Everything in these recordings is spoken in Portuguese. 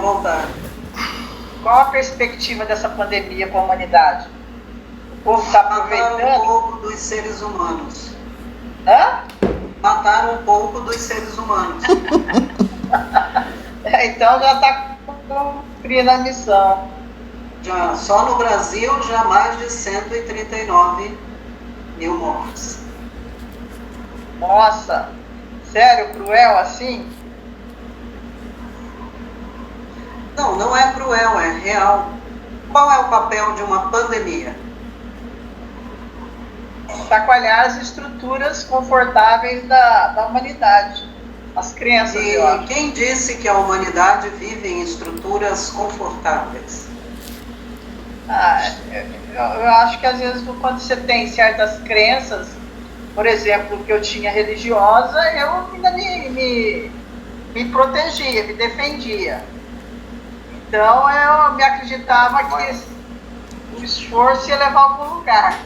vontade. Qual a perspectiva dessa pandemia para a humanidade? O povo está aproveitando? Mataram um pouco dos seres humanos. Hã? Mataram um pouco dos seres humanos. Então já está cumprindo a missão. Já, só no Brasil, já mais de 139 mil mortes. Nossa, sério, cruel assim? Não, não é cruel, é real. Qual é o papel de uma pandemia? Chacoalhar as estruturas confortáveis da humanidade, as crenças, eu acho. E quem disse que a humanidade vive em estruturas confortáveis? Eu acho que às vezes quando você tem certas crenças, por exemplo, que eu tinha religiosa, eu ainda me protegia, me defendia. Então eu me acreditava que o esforço ia levar a algum lugar.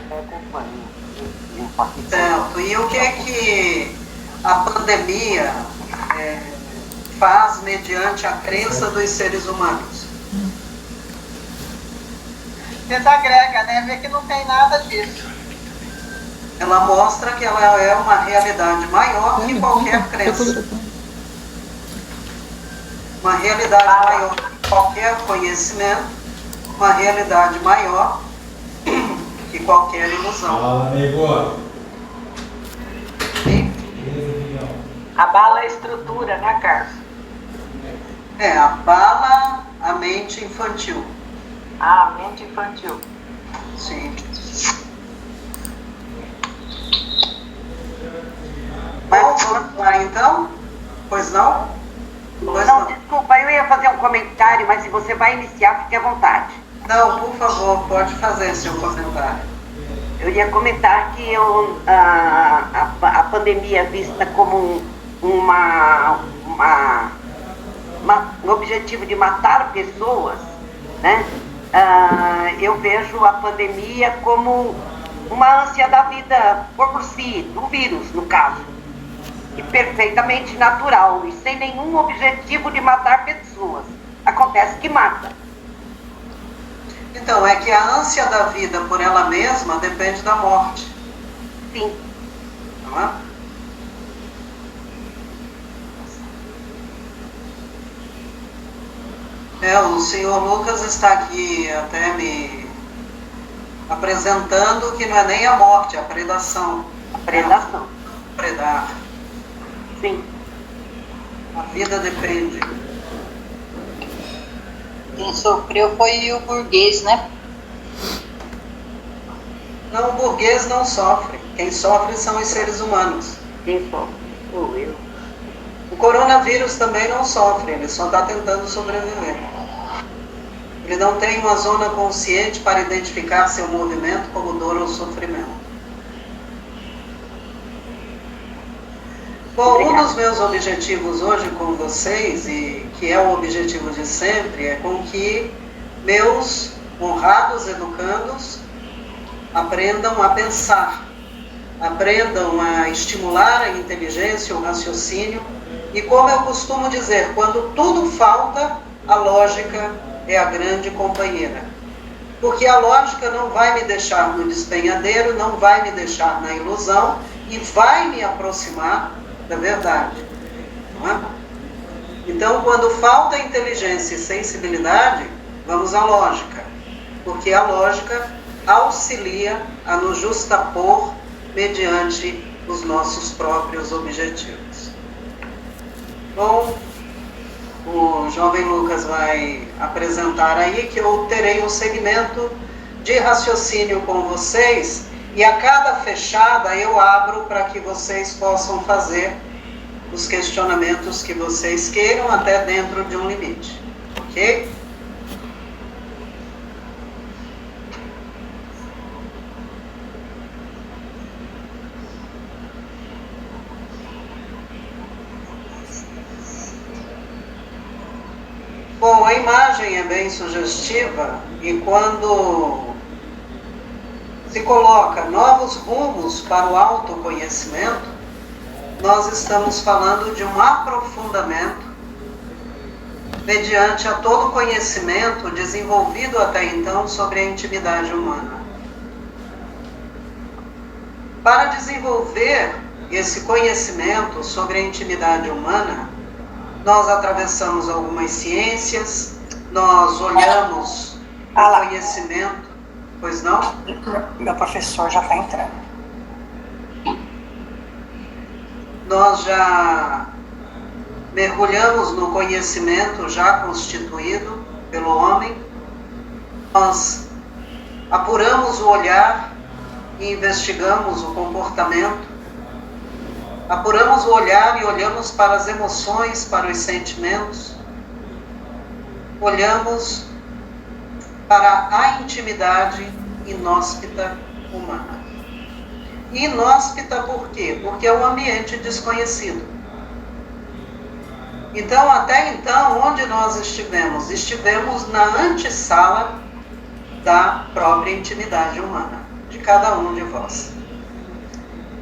Certo. E o que é que a pandemia faz mediante a crença dos seres humanos? Desagrega, né? Vê que não tem nada disso. Ela mostra que ela é uma realidade maior que qualquer crença. Uma realidade maior que qualquer conhecimento, uma realidade maior que qualquer ilusão. Fala, amigo. Sim? Abala a estrutura, né, Carlos? Abala a mente infantil. Ah, mente infantil. Sim. Vamos lá então? Pois não? Pois Não, desculpa, eu ia fazer um comentário, mas se você vai iniciar, fique à vontade. Não, por favor, pode fazer seu comentário. Eu ia comentar que a pandemia vista como um objetivo de matar pessoas, né? Eu vejo a pandemia como uma ânsia da vida por si, do vírus, no caso. E perfeitamente natural e sem nenhum objetivo de matar pessoas. Acontece que mata. Então, é que a ânsia da vida por ela mesma depende da morte. Sim. Não é? O senhor Lucas está aqui até me apresentando que não é nem a morte, é a predação. A predação. Predar. Sim. A vida depende. Quem sofreu foi o burguês, né? Não, o burguês não sofre. Quem sofre são os seres humanos. Quem sofre? Sou eu. O coronavírus também não sofre, ele só está tentando sobreviver. Ele não tem uma zona consciente para identificar seu movimento como dor ou sofrimento. Bom, um dos meus objetivos hoje com vocês, e que é o objetivo de sempre, é com que meus honrados educandos aprendam a pensar, aprendam a estimular a inteligência, o raciocínio, e como eu costumo dizer, quando tudo falta, a lógica é a grande companheira. Porque a lógica não vai me deixar no despenhadeiro, não vai me deixar na ilusão, e vai me aproximar da verdade, não é? Então, quando falta inteligência e sensibilidade, vamos à lógica, porque a lógica auxilia a nos justapor mediante os nossos próprios objetivos. Bom, o jovem Lucas vai apresentar aí que eu terei um segmento de raciocínio com vocês, e a cada fechada eu abro para que vocês possam fazer os questionamentos que vocês queiram, até dentro de um limite, ok? Bom, a imagem é bem sugestiva, e quando se coloca novos rumos para o autoconhecimento, nós estamos falando de um aprofundamento mediante a todo o conhecimento desenvolvido até então sobre a intimidade humana. Para desenvolver esse conhecimento sobre a intimidade humana, nós atravessamos algumas ciências, nós olhamos o conhecimento. Pois não? Meu professor já está entrando. Nós já mergulhamos no conhecimento já constituído pelo homem, nós apuramos o olhar e investigamos o comportamento, apuramos o olhar e olhamos para as emoções, para os sentimentos, olhamos para a intimidade inóspita humana. Inóspita por quê? Porque é um ambiente desconhecido. Então, até então, onde nós estivemos? Estivemos na antessala da própria intimidade humana, de cada um de vós.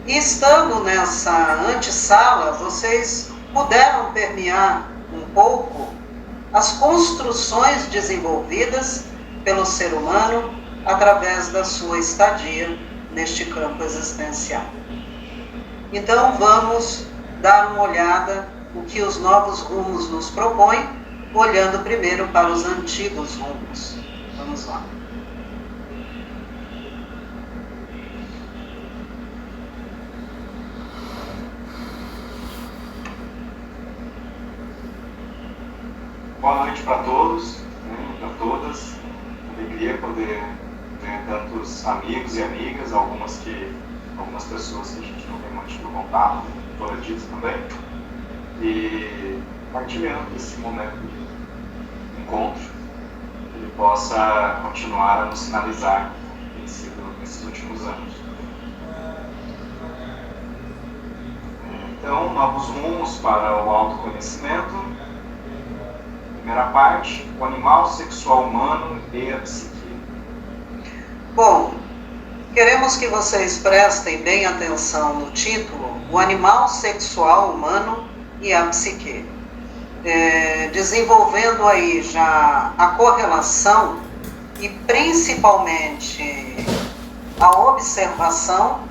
E estando nessa antessala, vocês puderam permear um pouco as construções desenvolvidas pelo ser humano através da sua estadia neste campo existencial. Então, vamos dar uma olhada o que os novos rumos nos propõem, olhando primeiro para os antigos rumos. Vamos lá. Boa noite para todos, para todas. Alegria poder ver tantos amigos e amigas, algumas pessoas que a gente não tem mantido contato, fora disso também. E partilhando esse momento de encontro, que ele possa continuar a nos sinalizar nesses últimos anos. Então, novos rumos para o autoconhecimento. Primeira parte, o animal sexual humano e a psique. Bom, queremos que vocês prestem bem atenção no título, o animal sexual humano e a psique, desenvolvendo aí já a correlação e principalmente a observação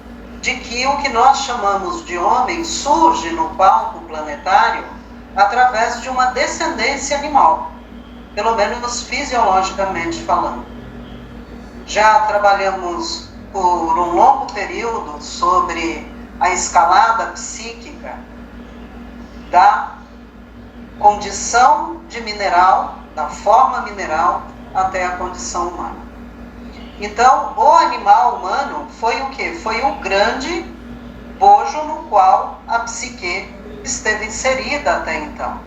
de que o que nós chamamos de homem surge no palco planetário através de uma descendência animal, pelo menos fisiologicamente falando. Já trabalhamos por um longo período sobre a escalada psíquica da condição de mineral, da forma mineral, até a condição humana. Então, o animal humano foi o quê? Foi o grande bojo no qual a psique esteve inserida até então,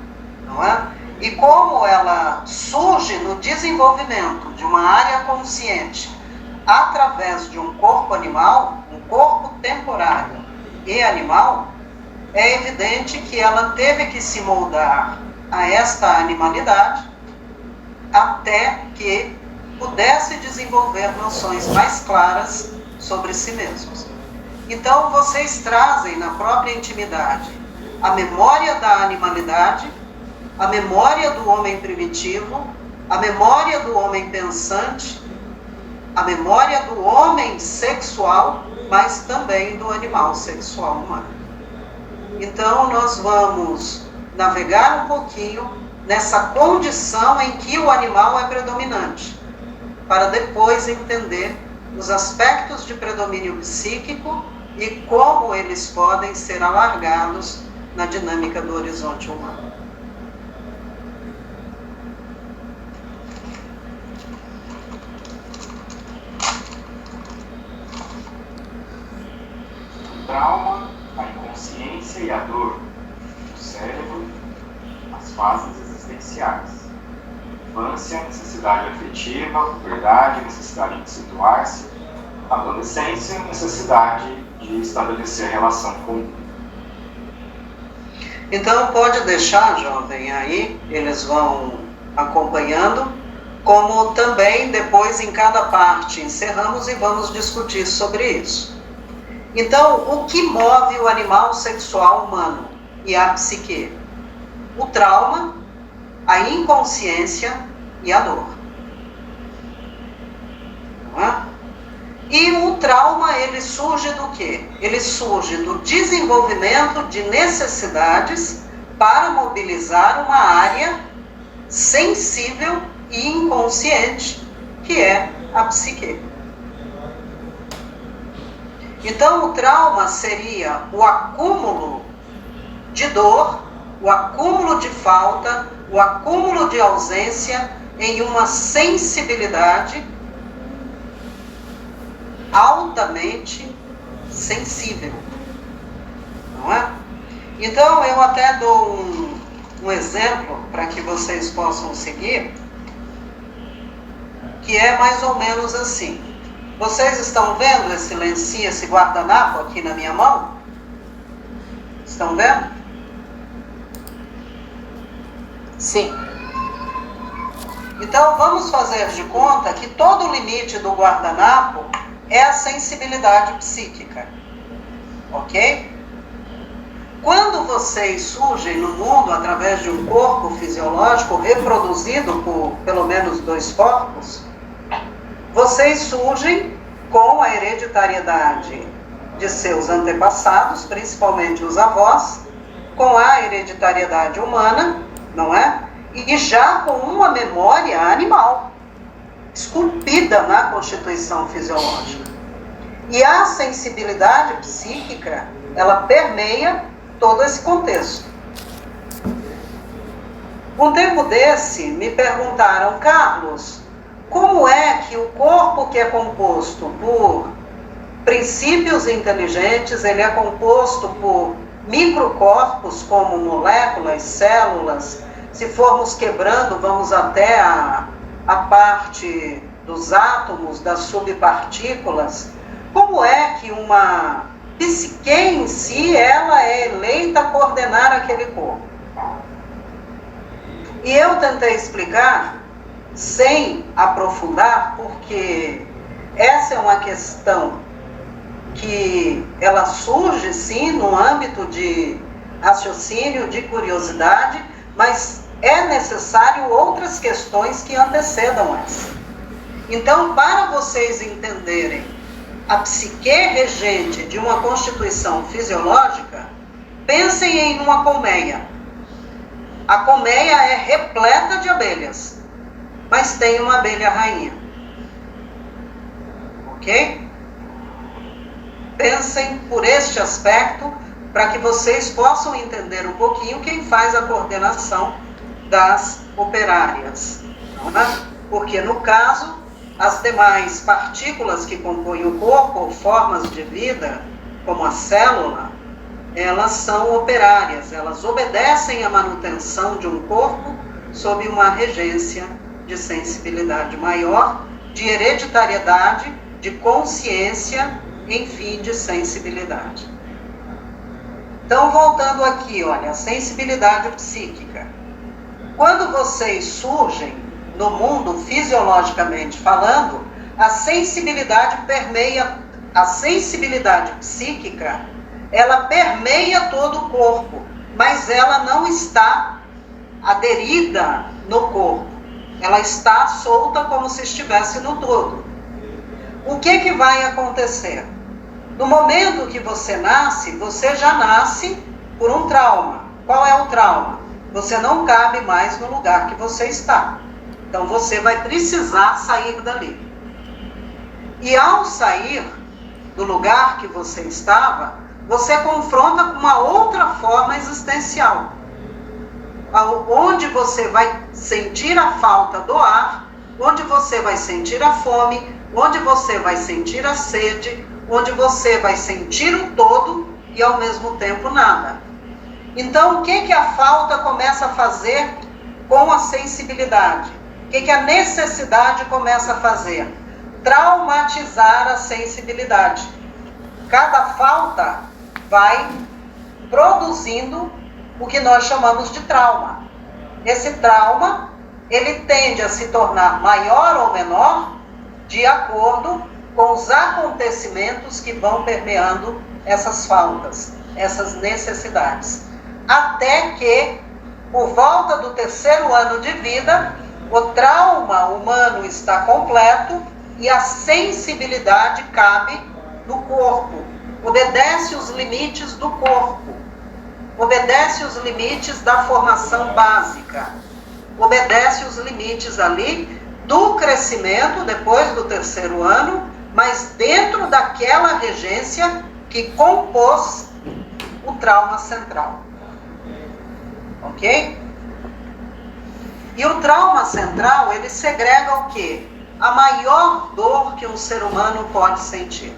não é? E como ela surge no desenvolvimento de uma área consciente através de um corpo animal, um corpo temporário e animal, é evidente que ela teve que se moldar a esta animalidade até que pudesse desenvolver noções mais claras sobre si mesmos. Então, vocês trazem na própria intimidade a memória da animalidade, a memória do homem primitivo, a memória do homem pensante, a memória do homem sexual, mas também do animal sexual humano. Então, nós vamos navegar um pouquinho nessa condição em que o animal é predominante, para depois entender os aspectos de predomínio psíquico e como eles podem ser alargados na dinâmica do horizonte humano. O trauma, a inconsciência e a dor, o cérebro, as fases existenciais. Infância, necessidade afetiva, puberdade, necessidade de situar-se. Adolescência, necessidade de estabelecer relação com. Então, pode deixar, jovem, aí, eles vão acompanhando, como também depois em cada parte encerramos e vamos discutir sobre isso. Então, o que move o animal sexual humano e a psique? O trauma, a inconsciência e a dor. Não é? E o trauma, ele surge do quê? Ele surge do desenvolvimento de necessidades para mobilizar uma área sensível e inconsciente, que é a psique. Então, o trauma seria o acúmulo de dor, o acúmulo de falta, o acúmulo de ausência em uma sensibilidade altamente sensível, não é? Então, eu até dou um exemplo para que vocês possam seguir, que é mais ou menos assim. Vocês estão vendo esse lencinho, esse guardanapo aqui na minha mão? Estão vendo? Sim. Então, vamos fazer de conta que todo o limite do guardanapo é a sensibilidade psíquica. Ok? Quando vocês surgem no mundo através de um corpo fisiológico reproduzido por pelo menos 2 corpos, vocês surgem com a hereditariedade de seus antepassados, principalmente os avós, com a hereditariedade humana, não é? E já com uma memória animal, esculpida na constituição fisiológica. E a sensibilidade psíquica, ela permeia todo esse contexto. Um tempo desse, me perguntaram, Carlos, como é que o corpo que é composto por princípios inteligentes, ele é composto por microcorpos como moléculas, células, se formos quebrando, vamos até a parte dos átomos, das subpartículas, como é que uma psique em si, ela é eleita a coordenar aquele corpo? E eu tentei explicar, sem aprofundar, porque essa é uma questão que ela surge, sim, no âmbito de raciocínio, de curiosidade, mas é necessário outras questões que antecedam essa. Então, para vocês entenderem a psique regente de uma constituição fisiológica, pensem em uma colmeia. A colmeia é repleta de abelhas, mas tem uma abelha rainha. Ok? Pensem por este aspecto, para que vocês possam entender um pouquinho quem faz a coordenação das operárias. Não é? Porque, no caso, as demais partículas que compõem o corpo, ou formas de vida, como a célula, elas são operárias, elas obedecem à manutenção de um corpo sob uma regência de sensibilidade maior, de hereditariedade, de consciência, enfim, de sensibilidade. Então, voltando aqui, olha, a sensibilidade psíquica. Quando vocês surgem no mundo fisiologicamente falando, a sensibilidade permeia, a sensibilidade psíquica, ela permeia todo o corpo, mas ela não está aderida no corpo, ela está solta como se estivesse no todo. O que vai acontecer? No momento que você nasce, você já nasce por um trauma. Qual é o trauma? Você não cabe mais no lugar que você está. Então você vai precisar sair dali. E ao sair do lugar que você estava, você confronta com uma outra forma existencial, onde você vai sentir a falta do ar, onde você vai sentir a fome, onde você vai sentir a sede, onde você vai sentir o todo e ao mesmo tempo nada. Então, o que a falta começa a fazer com a sensibilidade? O que a necessidade começa a fazer? Traumatizar a sensibilidade. Cada falta vai produzindo o que nós chamamos de trauma. Esse trauma, ele tende a se tornar maior ou menor de acordo com os acontecimentos que vão permeando essas faltas, essas necessidades. Até que Por volta do 3º ano de vida, o trauma humano está completo e a sensibilidade cabe no corpo, obedece os limites do corpo, obedece os limites da formação básica, obedece os limites ali do crescimento depois do 3º ano, mas dentro daquela regência que compôs o trauma central. Ok? E o trauma central, ele segrega o quê? A maior dor que um ser humano pode sentir.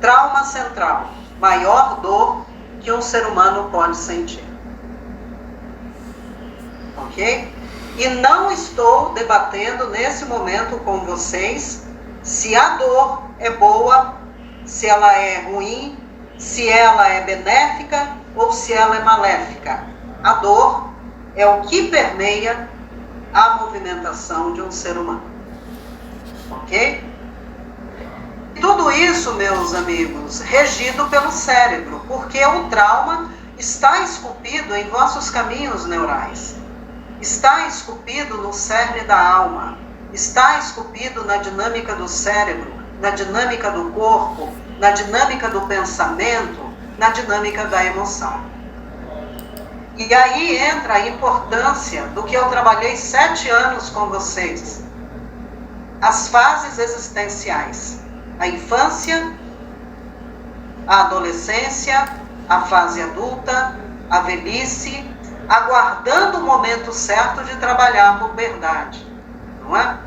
Trauma central, maior dor que um ser humano pode sentir. Ok? E não estou debatendo nesse momento com vocês se a dor é boa, se ela é ruim, se ela é benéfica ou se ela é maléfica. A dor é o que permeia a movimentação de um ser humano. Ok? Tudo isso, meus amigos, regido pelo cérebro, porque o trauma está esculpido em vossos caminhos neurais, está esculpido no cerne da alma, está esculpido na dinâmica do cérebro, na dinâmica do corpo, na dinâmica do pensamento, na dinâmica da emoção. E aí entra a importância do que eu trabalhei 7 anos com vocês. As fases existenciais. A infância, a adolescência, a fase adulta, a velhice, aguardando o momento certo de trabalhar a puberdade. Não é?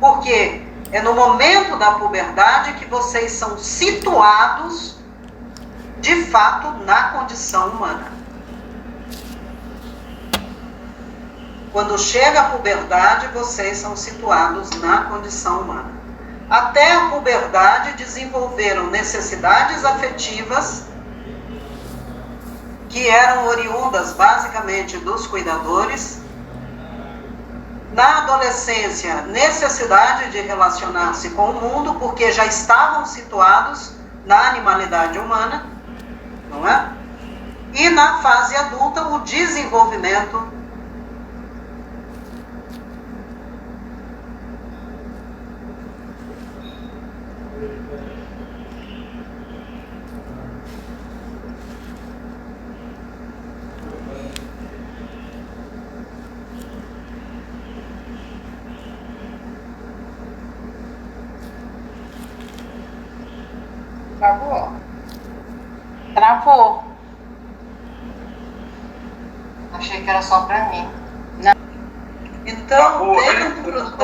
Porque é no momento da puberdade que vocês são situados, de fato, na condição humana. Quando chega a puberdade, vocês são situados na condição humana. Até a puberdade desenvolveram necessidades afetivas que eram oriundas basicamente dos cuidadores. Na adolescência, necessidade de relacionar-se com o mundo, porque já estavam situados na animalidade humana, não é? E na fase adulta, o desenvolvimento Travou? Travou. Achei que era só pra mim. Então, dentro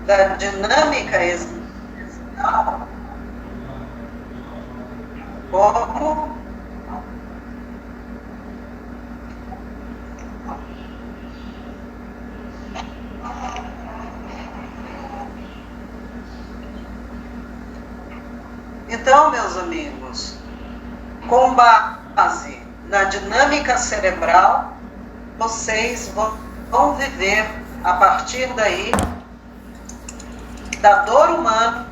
da dinâmica existencial, como então, meus amigos, com base na dinâmica cerebral, vocês vão viver, a partir daí, da dor humana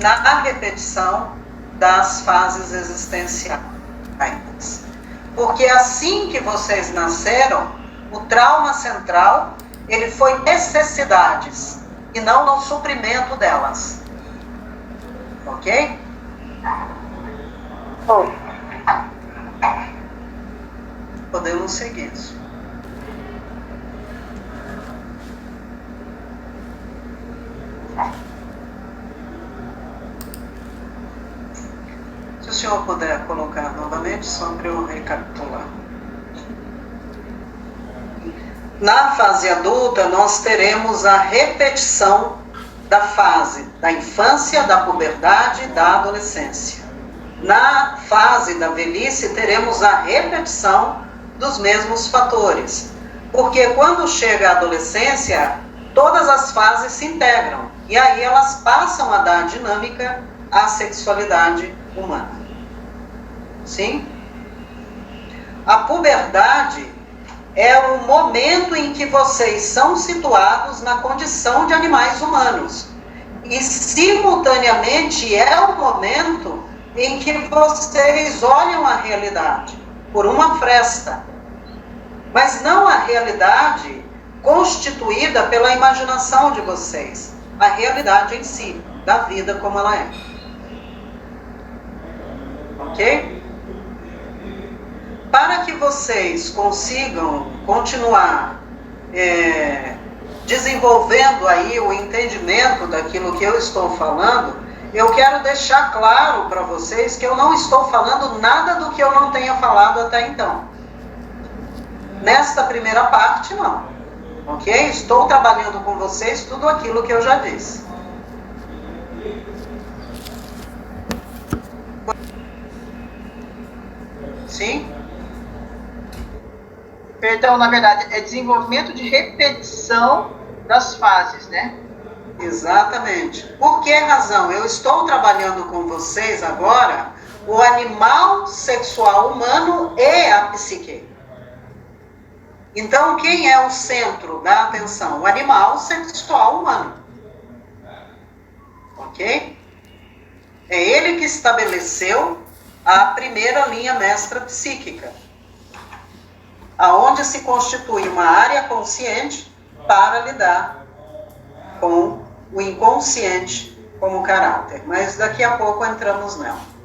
na repetição das fases existenciais. Porque assim que vocês nasceram, o trauma central, ele foi necessidades, e não no suprimento delas. Ok? Podemos seguir isso. Se o senhor puder colocar novamente, só para eu recapitular. Na fase adulta, nós teremos a repetição da fase da infância, da puberdade e da adolescência. Na fase da velhice, teremos a repetição dos mesmos fatores. Porque quando chega a adolescência, todas as fases se integram. E aí elas passam a dar dinâmica à sexualidade humana. Sim? A puberdade é o momento em que vocês são situados na condição de animais humanos. E, simultaneamente, é o momento em que vocês olham a realidade por uma fresta, mas não a realidade constituída pela imaginação de vocês, a realidade em si, da vida como ela é. Ok? Para que vocês consigam continuar desenvolvendo aí o entendimento daquilo que eu estou falando, eu quero deixar claro para vocês que eu não estou falando nada do que eu não tenha falado até então. Nesta primeira parte, não. Ok? Estou trabalhando com vocês tudo aquilo que eu já disse. Sim? Perdão, na verdade, é desenvolvimento de repetição das fases, né? Exatamente. Por que razão? Eu estou trabalhando com vocês agora o animal sexual humano e a psique. Então, quem é o centro da atenção? O animal sexual humano. Ok? É ele que estabeleceu a primeira linha mestra psíquica, aonde se constitui uma área consciente para lidar com o inconsciente como caráter. Mas daqui a pouco entramos nela.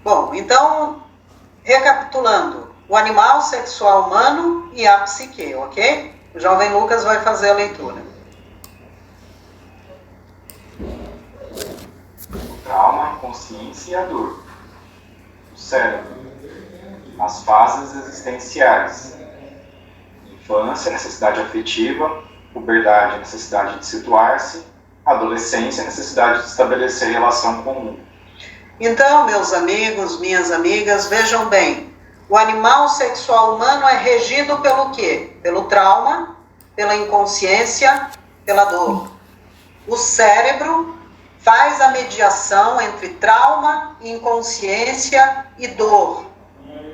Bom, então, recapitulando, o animal sexual humano e a psique, ok? O jovem Lucas vai fazer a leitura. O trauma, a inconsciência e a dor. O cérebro. As fases existenciais. Infância, necessidade afetiva. Puberdade, necessidade de situar-se. Adolescência, necessidade de estabelecer relação comum. Então, meus amigos, minhas amigas, vejam bem. O animal sexual humano é regido pelo quê? Pelo trauma, pela inconsciência, pela dor. O cérebro faz a mediação entre trauma, inconsciência e dor,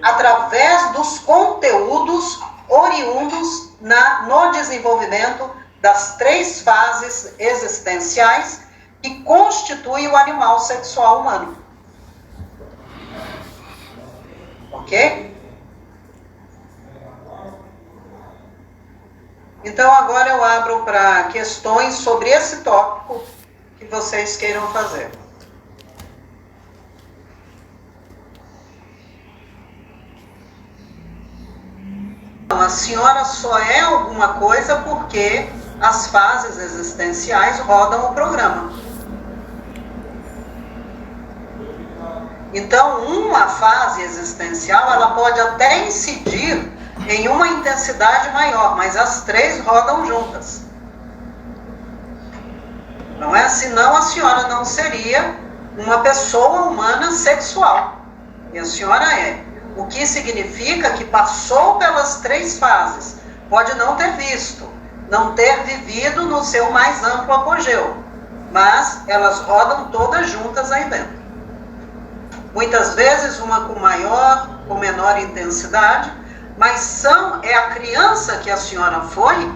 através dos conteúdos oriundos no desenvolvimento das 3 fases existenciais que constituem o animal sexual humano. Ok? Então agora eu abro para questões sobre esse tópico que vocês queiram fazer. A senhora só é alguma coisa porque as fases existenciais rodam o programa. Então, uma fase existencial, ela pode até incidir em uma intensidade maior, mas as 3 rodam juntas. Não é? Senão a senhora não seria uma pessoa humana sexual. E a senhora é. O que significa que passou pelas 3 fases. Pode não ter visto, não ter vivido no seu mais amplo apogeu, mas elas rodam todas juntas aí dentro. Muitas vezes uma com maior ou menor intensidade, mas é a criança que a senhora foi,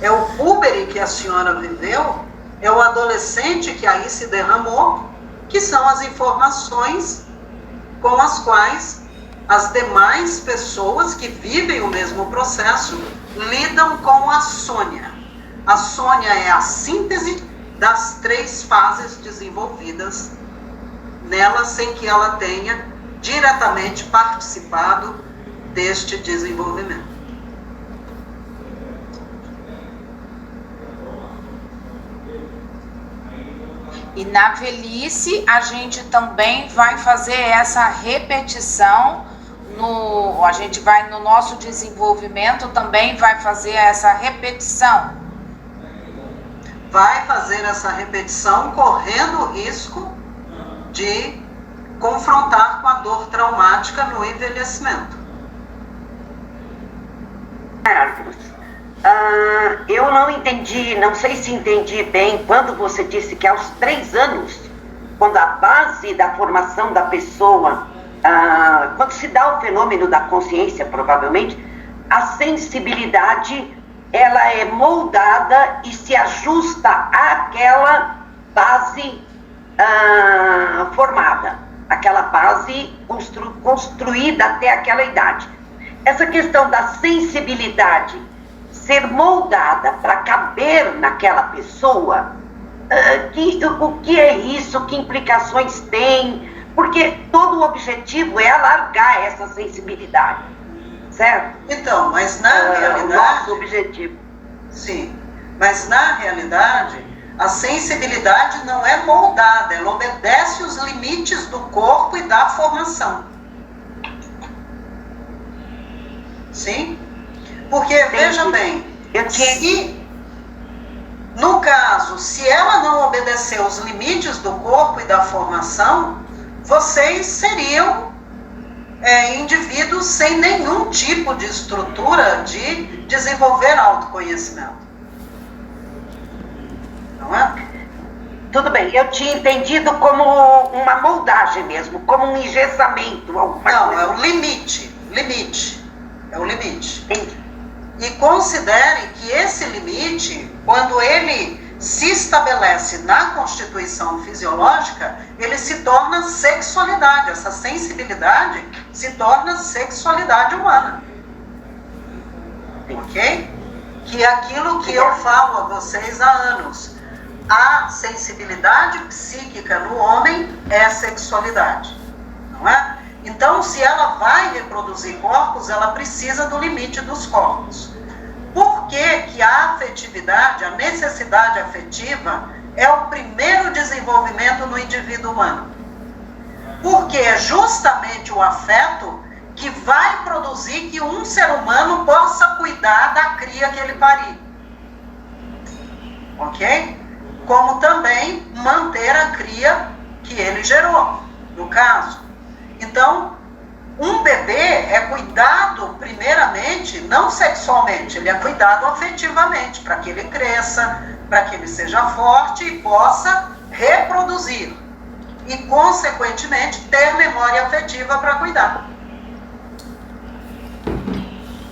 é o púbere que a senhora viveu, é o adolescente que aí se derramou, que são as informações com as quais as demais pessoas que vivem o mesmo processo lidam com a Sônia. A Sônia é a síntese das 3 fases desenvolvidas nela, sem que ela tenha diretamente participado deste desenvolvimento. E na velhice a gente também vai fazer essa repetição, a gente vai no nosso desenvolvimento também vai fazer essa repetição. Vai fazer essa repetição correndo o risco de confrontar com a dor traumática no envelhecimento. Eu não entendi, não sei se entendi bem, quando você disse que aos 3 anos, quando a base da formação da pessoa, quando se dá o fenômeno da consciência, provavelmente, a sensibilidade ela é moldada e se ajusta àquela base formada, aquela base construída até aquela idade. Essa questão da sensibilidade ser moldada para caber naquela pessoa, o que é isso, que implicações tem, porque todo o objetivo é alargar essa sensibilidade, certo? Então, mas na realidade... O nosso objetivo. Sim, mas na realidade, a sensibilidade não é moldada, ela obedece os limites do corpo e da formação. Sim? Porque, veja bem, no caso, se ela não obedecer os limites do corpo e da formação, vocês seriam indivíduos sem nenhum tipo de estrutura de desenvolver autoconhecimento. Não é? Tudo bem, eu tinha entendido como uma moldagem mesmo, como um engessamento. Não, coisa. é o limite. É o limite. Entendi. E considerem que esse limite, quando ele se estabelece na constituição fisiológica, ele se torna sexualidade. Essa sensibilidade se torna sexualidade humana. Ok? Que é aquilo que eu falo a vocês há anos. A sensibilidade psíquica no homem é sexualidade. Não é? Então, se ela vai reproduzir corpos, ela precisa do limite dos corpos. Por que a afetividade, a necessidade afetiva, é o primeiro desenvolvimento no indivíduo humano? Porque é justamente o afeto que vai produzir que um ser humano possa cuidar da cria que ele parir. Ok? Como também manter a cria que ele gerou, no caso. Então, um bebê é cuidado primeiramente, não sexualmente, ele é cuidado afetivamente, para que ele cresça, para que ele seja forte e possa reproduzir. E, consequentemente, ter memória afetiva para cuidar.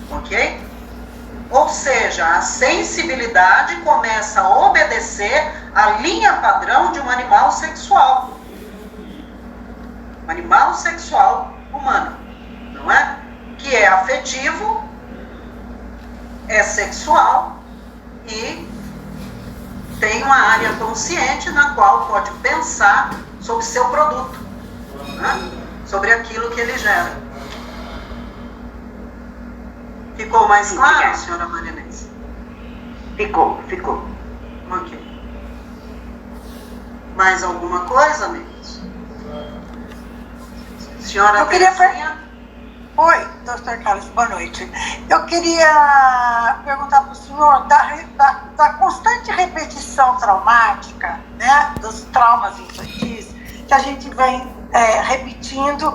Ok? Ou seja, a sensibilidade começa a obedecer à linha padrão de um animal sexual. Um animal sexual humano, não é? Que é afetivo, é sexual e tem uma área consciente na qual pode pensar sobre seu produto, né? Sobre aquilo que ele gera. Ficou mais claro, senhora Marinês? Ficou. Ok. Mais alguma coisa, amigos? Senhora Eu queria Terezinha? Oi, doutor Carlos, boa noite. Eu queria perguntar para o senhor da constante repetição traumática, né, dos traumas infantis, que a gente vem repetindo,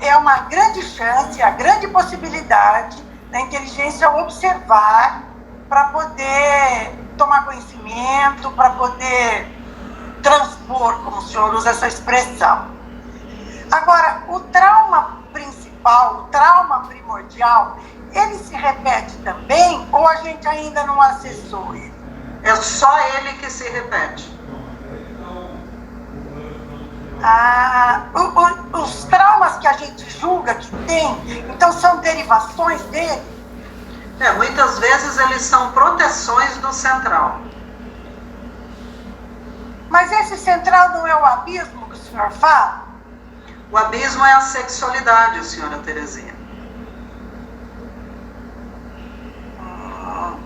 é uma grande chance, a grande possibilidade da inteligência observar para poder tomar conhecimento, para poder transpor, como o senhor usa essa expressão. Agora, o trauma principal, o trauma primordial, ele se repete também ou a gente ainda não acessou ele? É só ele que se repete. Os traumas que a gente julga que tem, então são derivações dele? Muitas vezes eles são proteções do central. Mas esse central não é o abismo que o senhor fala? O abismo é a sexualidade, senhora Terezinha.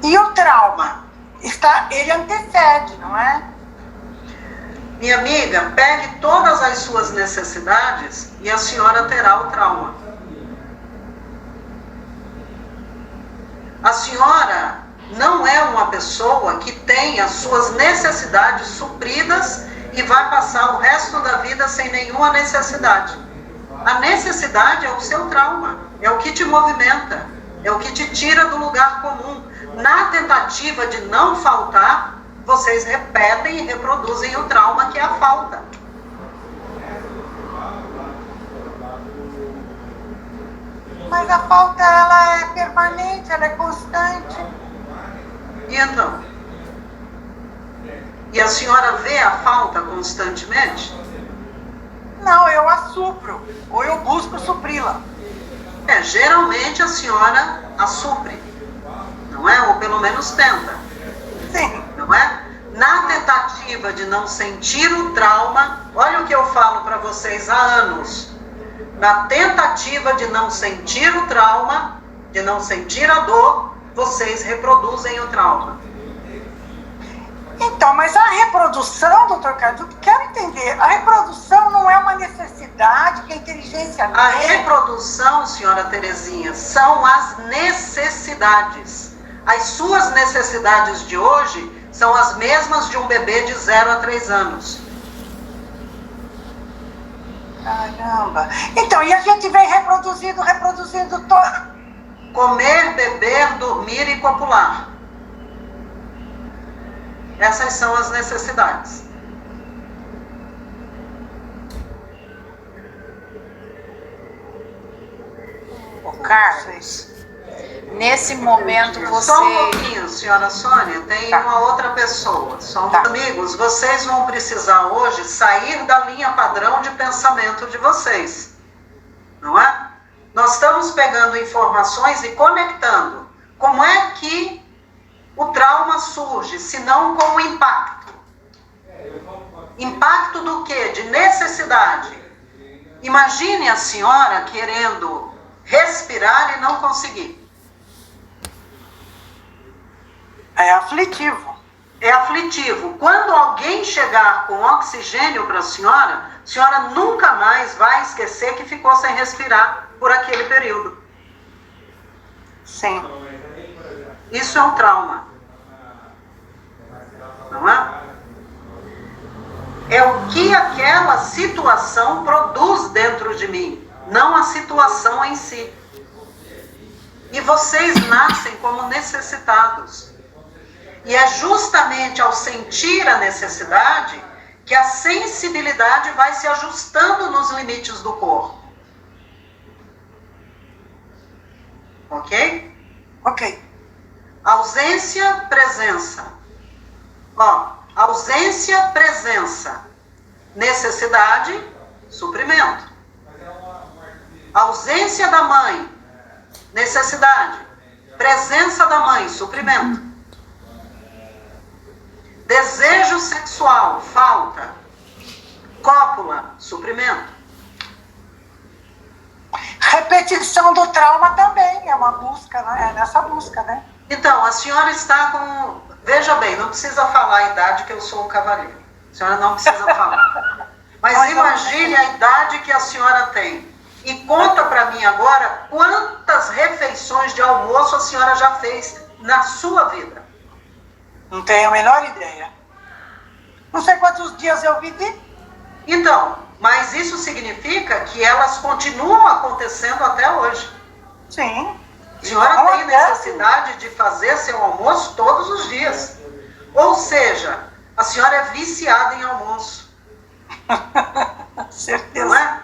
E o trauma? Ele antecede, não é? Minha amiga, pegue todas as suas necessidades e a senhora terá o trauma. A senhora não é uma pessoa que tem as suas necessidades supridas e vai passar o resto da vida sem nenhuma necessidade. A necessidade é o seu trauma, é o que te movimenta, é o que te tira do lugar comum. Na tentativa de não faltar, vocês repetem e reproduzem o trauma que é a falta. Mas a falta, ela é permanente, ela é constante. E então? E a senhora vê a falta constantemente? Não, eu a supro, ou eu busco supri-la. Geralmente a senhora a supre, não é? Ou pelo menos tenta, Sim. não é? Na tentativa de não sentir o trauma, olha o que eu falo para vocês há anos. Na tentativa de não sentir o trauma, de não sentir a dor, vocês reproduzem o trauma. Então, mas a reprodução, doutor Cadu, quero entender, a reprodução não é uma necessidade que a inteligência A tem? reprodução, senhora Terezinha, são as necessidades. As suas necessidades de hoje são as mesmas de um bebê de 0 a 3 anos. Caramba. Então, e a gente vem reproduzindo todo. Comer, beber, dormir e copular. Essas são as necessidades. Ô, Carlos, nesse momento você... Só um pouquinho, senhora Sônia, tem Tá. uma outra pessoa. Só Tá. Amigos, vocês vão precisar hoje sair da linha padrão de pensamento de vocês. Não é? Nós estamos pegando informações e conectando. Como é que o trauma surge, se não com o impacto? Impacto do quê? De necessidade. Imagine a senhora querendo respirar e não conseguir. É aflitivo. É aflitivo. Quando alguém chegar com oxigênio para a senhora nunca mais vai esquecer que ficou sem respirar por aquele período. Sim. Isso é um trauma. Não é? É o que aquela situação produz dentro de mim, não a situação em si. E vocês nascem como necessitados. E é justamente ao sentir a necessidade que a sensibilidade vai se ajustando nos limites do corpo. Ok? Ok. Ausência, presença. Ó, ausência, presença. Necessidade, suprimento. Ausência da mãe, necessidade. Presença da mãe, suprimento. Desejo sexual, falta. Cópula, suprimento. Repetição do trauma também é uma busca, né? É nessa busca, né? Então, a senhora está com... Veja bem, não precisa falar a idade que eu sou um cavalheiro. A senhora não precisa falar. Mas imagine a idade que a senhora tem. E conta para mim agora quantas refeições de almoço a senhora já fez na sua vida. Não tenho a menor ideia. Não sei quantos dias eu vivi. Então, mas isso significa que elas continuam acontecendo até hoje. Sim. A senhora Não tem acontece. necessidade de fazer seu almoço todos os dias. Ou seja, a senhora é viciada em almoço. Certeza. Não é?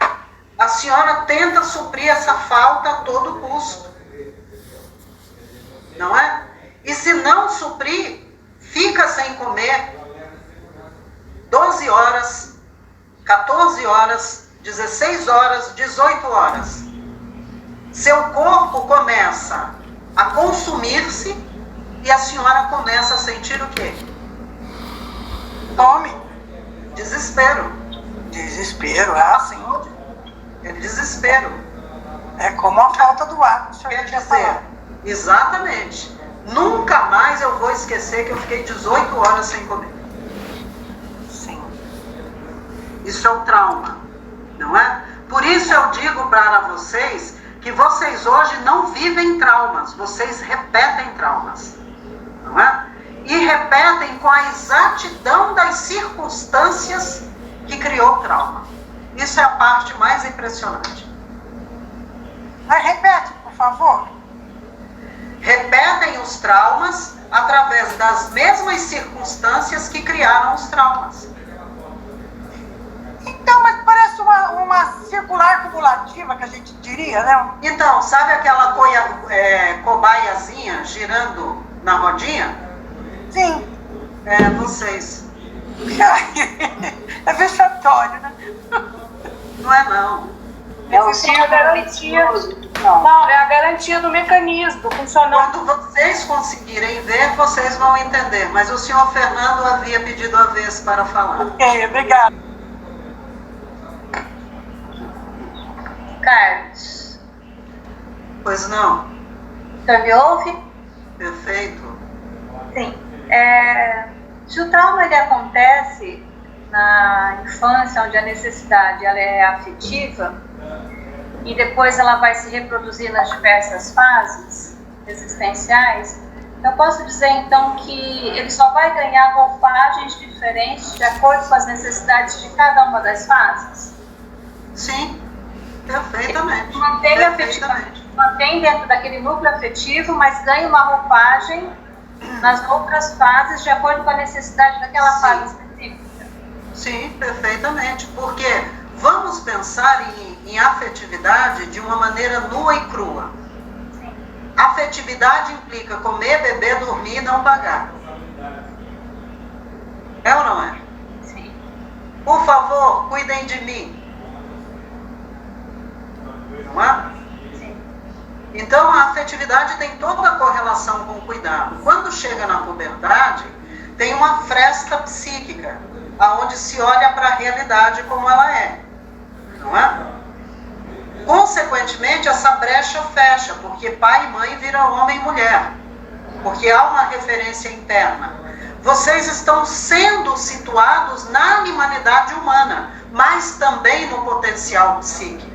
A senhora tenta suprir essa falta a todo custo. Não é? E se não suprir, fica sem comer 12 horas, 14 horas, 16 horas, 18 horas. Seu corpo começa a consumir-se e a senhora começa a sentir o quê? Fome. Desespero. Desespero, é assim. É desespero. É como a falta do ar. Quer dizer, exatamente. Nunca mais eu vou esquecer que eu fiquei 18 horas sem comer. Sim. Isso é um trauma, não é? Por isso eu digo para vocês que vocês hoje não vivem traumas, vocês repetem traumas, não é? E repetem com a exatidão das circunstâncias que criou o trauma. Isso é a parte mais impressionante. Mas repete, por favor. Repetem os traumas através das mesmas circunstâncias que criaram os traumas. Então, mas parece uma circular cumulativa, que a gente diria, né? Então, sabe aquela cobaiazinha girando na rodinha? Sim. Vocês. É vexatório, né? Não é não. É o sim, a garantia. Não, é a garantia do mecanismo funcionando. Quando vocês conseguirem ver, vocês vão entender. Mas o senhor Fernando havia pedido a vez para falar. Ok, obrigada. Carlos, Pois não? você me ouve? Perfeito. Sim. Se o trauma ele acontece na infância, onde a necessidade ela é afetiva, e depois ela vai se reproduzir nas diversas fases existenciais, eu posso dizer então que ele só vai ganhar roupagens diferentes de acordo com as necessidades de cada uma das fases? Sim, perfeitamente. Mantém dentro daquele núcleo afetivo, mas ganha uma roupagem nas outras fases de acordo com a necessidade daquela fase específica. Sim, perfeitamente. Porque vamos pensar em afetividade de uma maneira nua e crua. Sim. Afetividade implica comer, beber, dormir e não pagar. É ou não é? Sim. Por favor, cuidem de mim. Não é? Sim. Então, a afetividade tem toda a correlação com o cuidado. Quando chega na puberdade, tem uma fresta psíquica, aonde se olha para a realidade como ela é. Não é? Consequentemente, essa brecha fecha, porque pai e mãe viram homem e mulher. Porque há uma referência interna. Vocês estão sendo situados na animalidade humana, mas também no potencial psíquico.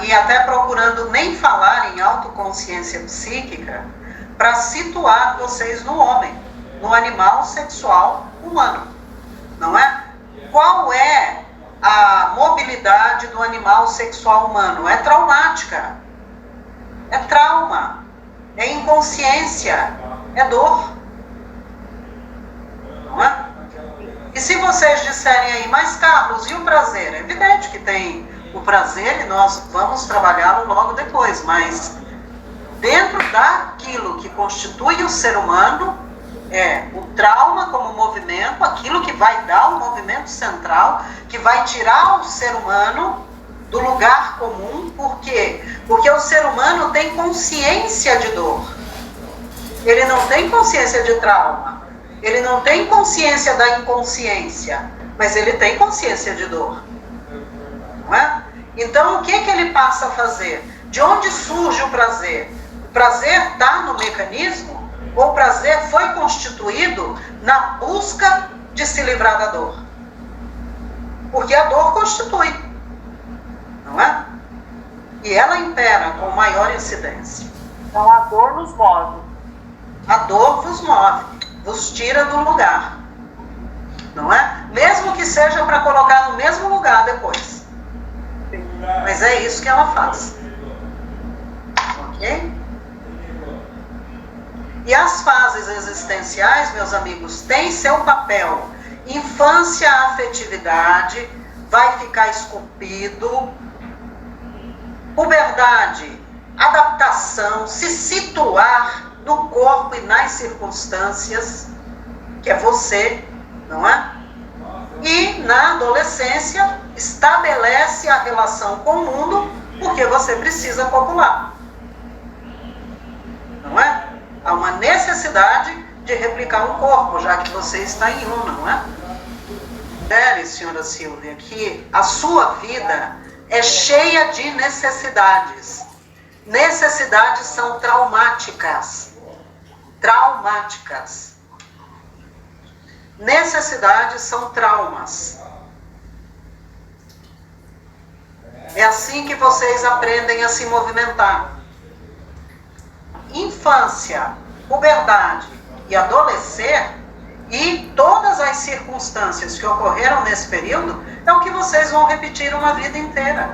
E até procurando nem falar em autoconsciência psíquica, para situar vocês no homem, no animal sexual humano, não é? Qual é a mobilidade do animal sexual humano? É traumática, é trauma, é inconsciência, é dor, não é? E se vocês disserem aí, mas Carlos, e o prazer? É evidente que tem o prazer e nós vamos trabalhá-lo logo depois, mas dentro daquilo que constitui o ser humano, o trauma como movimento, aquilo que vai dar o movimento central, que vai tirar o ser humano do lugar comum. Por quê? Porque o ser humano tem consciência de dor. Ele não tem consciência de trauma. Ele não tem consciência da inconsciência, mas ele tem consciência de dor. Não é? Então, o que ele passa a fazer? De onde surge o prazer? O prazer está no mecanismo? Ou o prazer foi constituído na busca de se livrar da dor? Porque a dor constitui, não é? E ela impera com maior incidência. Então a dor nos move. A dor vos move, vos tira do lugar, não é? Mesmo que seja para colocar no mesmo lugar depois. Mas é isso que ela faz. Ok? E as fases existenciais, meus amigos, têm seu papel. Infância, afetividade, vai ficar esculpido. Puberdade, adaptação, se situar no corpo e nas circunstâncias, que é você, não é? E na adolescência, estabelece a relação com o mundo, porque você precisa copular. Não é? Há uma necessidade de replicar um corpo, já que você está em um, não é? Considere, senhora Silvia, que a sua vida é cheia de necessidades. Necessidades são traumáticas. Traumáticas. Necessidades são traumas. É assim que vocês aprendem a se movimentar. Infância, puberdade e adolescer, e todas as circunstâncias que ocorreram nesse período, é o que vocês vão repetir uma vida inteira.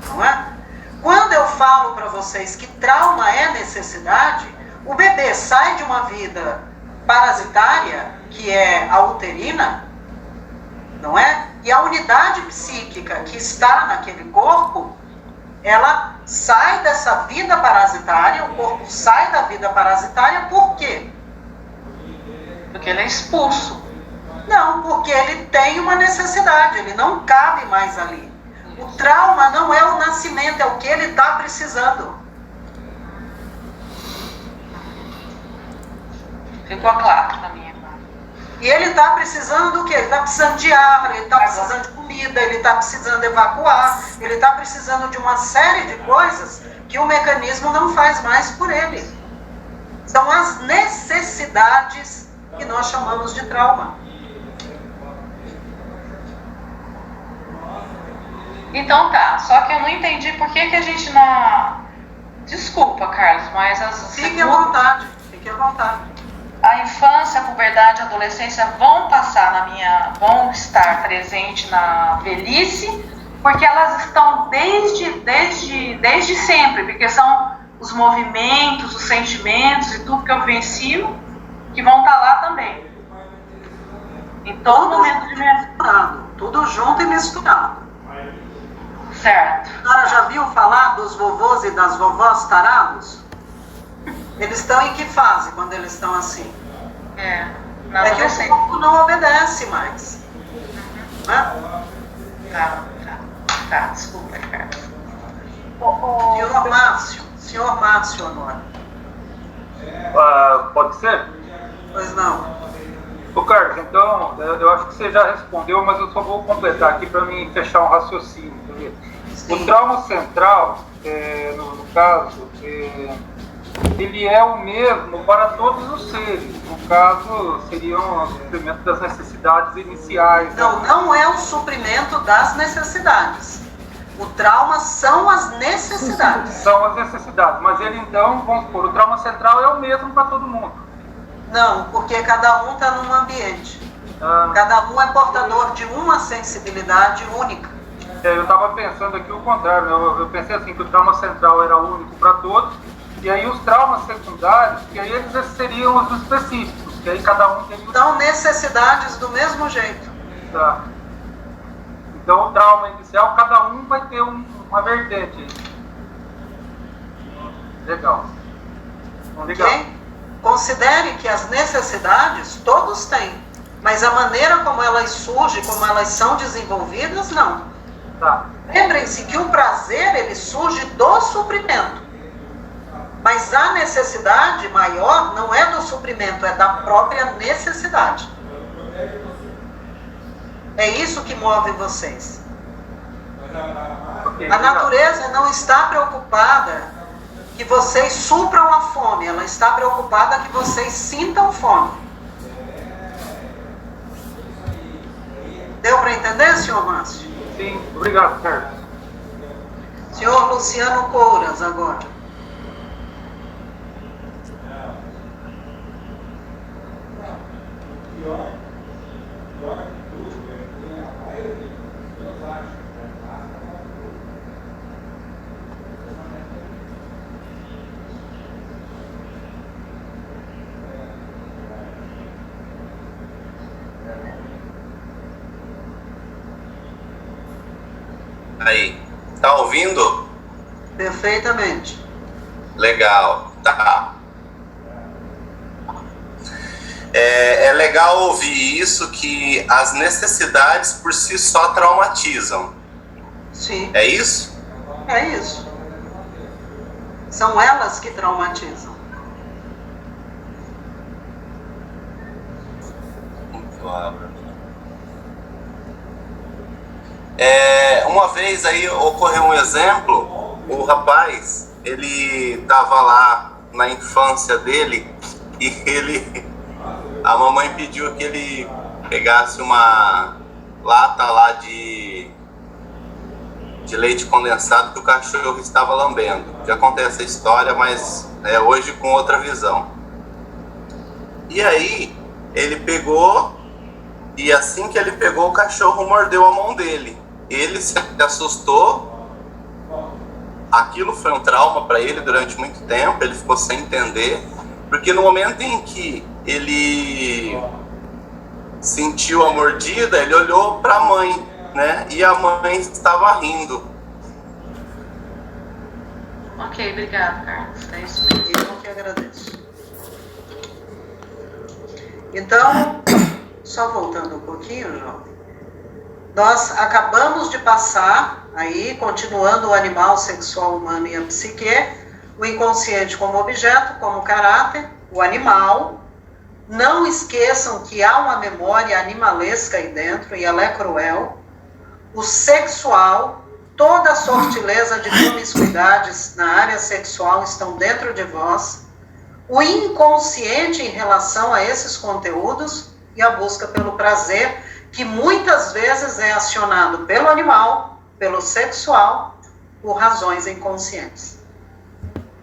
Não é? Quando eu falo para vocês que trauma é necessidade, o bebê sai de uma vida parasitária, que é a uterina, não é? E a unidade psíquica que está naquele corpo, ela sai dessa vida parasitária, o corpo sai da vida parasitária, por quê? Porque ele é expulso. Não, porque ele tem uma necessidade, ele não cabe mais ali. O trauma não é o nascimento, é o que ele está precisando. Ficou claro na minha. E ele está precisando do quê? Ele está precisando de ar, ele está precisando de comida, ele está precisando evacuar, ele está precisando de uma série de coisas que o mecanismo não faz mais por ele. São as necessidades que nós chamamos de trauma. Então tá, só que eu não entendi por que a gente não... Desculpa, Carlos, mas as... Fique à vontade, fique à vontade. A infância, a puberdade, a adolescência vão estar presentes na velhice, porque elas estão desde sempre, porque são os movimentos, os sentimentos e tudo que eu vivencio que vão estar lá também. Em todo momento de minha vida. Tudo junto e misturado. Certo. A senhora já viu falar dos vovôs e das vovós tarados? Eles estão em que fase quando eles estão assim? É que o corpo não obedece mais. Né? Tá, desculpa, Carlos. Senhor Márcio Honório. Pode ser? Pois não. Ô Carlos, então, eu acho que você já respondeu, mas eu só vou completar aqui para mim fechar um raciocínio. O trauma central, no caso, ele é o mesmo para todos os seres. No caso, seriam o suprimento das necessidades iniciais. Não é o suprimento das necessidades. O trauma são as necessidades. São as necessidades, mas ele então, vamos supor, o trauma central é o mesmo para todo mundo. Não, porque cada um está num ambiente. Cada um é portador de uma sensibilidade única. Eu estava pensando aqui o contrário, eu pensei assim, que o trauma central era único para todos, e aí os traumas secundários, que aí eles seriam os específicos, que aí cada um teria... São necessidades do mesmo jeito. Tá. Então o trauma inicial, cada um vai ter uma vertente. Legal. Legal. Okay? Considere que as necessidades todos têm, mas a maneira como elas surgem, como elas são desenvolvidas, não. Tá. Lembrem-se que o prazer, ele surge do suprimento. Mas a necessidade maior não é do suprimento, é da própria necessidade. É isso que move vocês. A natureza não está preocupada que vocês supram a fome, ela está preocupada que vocês sintam fome. Deu para entender, senhor Márcio? Sim, obrigado, Carlos. Senhor Luciano Couras, agora. Aí, tá ouvindo? Perfeitamente. Legal, tá. É legal ouvir isso, que as necessidades por si só traumatizam. Sim. É isso? É isso. São elas que traumatizam. Uma vez aí ocorreu um exemplo, o rapaz, ele estava lá na infância dele e a mamãe pediu que ele pegasse uma lata lá de leite condensado que o cachorro estava lambendo. Já contei essa história, mas hoje com outra visão. E aí ele pegou, e assim que ele pegou, o cachorro mordeu a mão dele. Ele se assustou, aquilo foi um trauma para ele durante muito tempo, ele ficou sem entender, porque no momento em que ele sentiu a mordida, ele olhou para a mãe, né? E a mãe estava rindo. Ok, obrigado, Carlos. É isso mesmo. Eu que agradeço. Então, só voltando um pouquinho, jovem, nós acabamos de passar, aí, continuando o animal sexual humano e a psique, o inconsciente como objeto, como caráter, o animal. Não esqueçam que há uma memória animalesca aí dentro, e ela é cruel. O sexual, toda a sortileza de promiscuidades na área sexual estão dentro de vós. O inconsciente em relação a esses conteúdos e a busca pelo prazer, que muitas vezes é acionado pelo animal, pelo sexual, por razões inconscientes.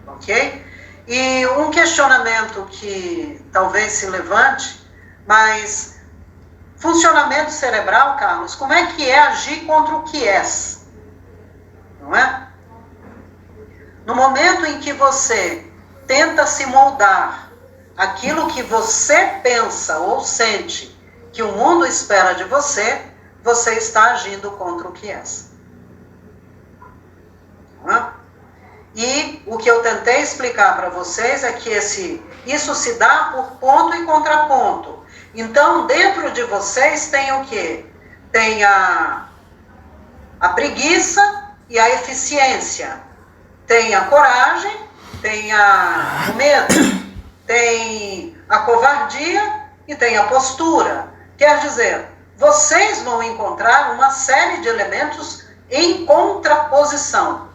Ok? E um questionamento que talvez se levante, mas funcionamento cerebral, Carlos, como é que é agir contra o que és? Não é? No momento em que você tenta se moldar aquilo que você pensa ou sente que o mundo espera de você, você está agindo contra o que és. Não é? E o que eu tentei explicar para vocês é que isso se dá por ponto e contraponto. Então, dentro de vocês tem o quê? Tem a preguiça e a eficiência. Tem a coragem, tem o medo, tem a covardia e tem a postura. Quer dizer, vocês vão encontrar uma série de elementos em contraposição,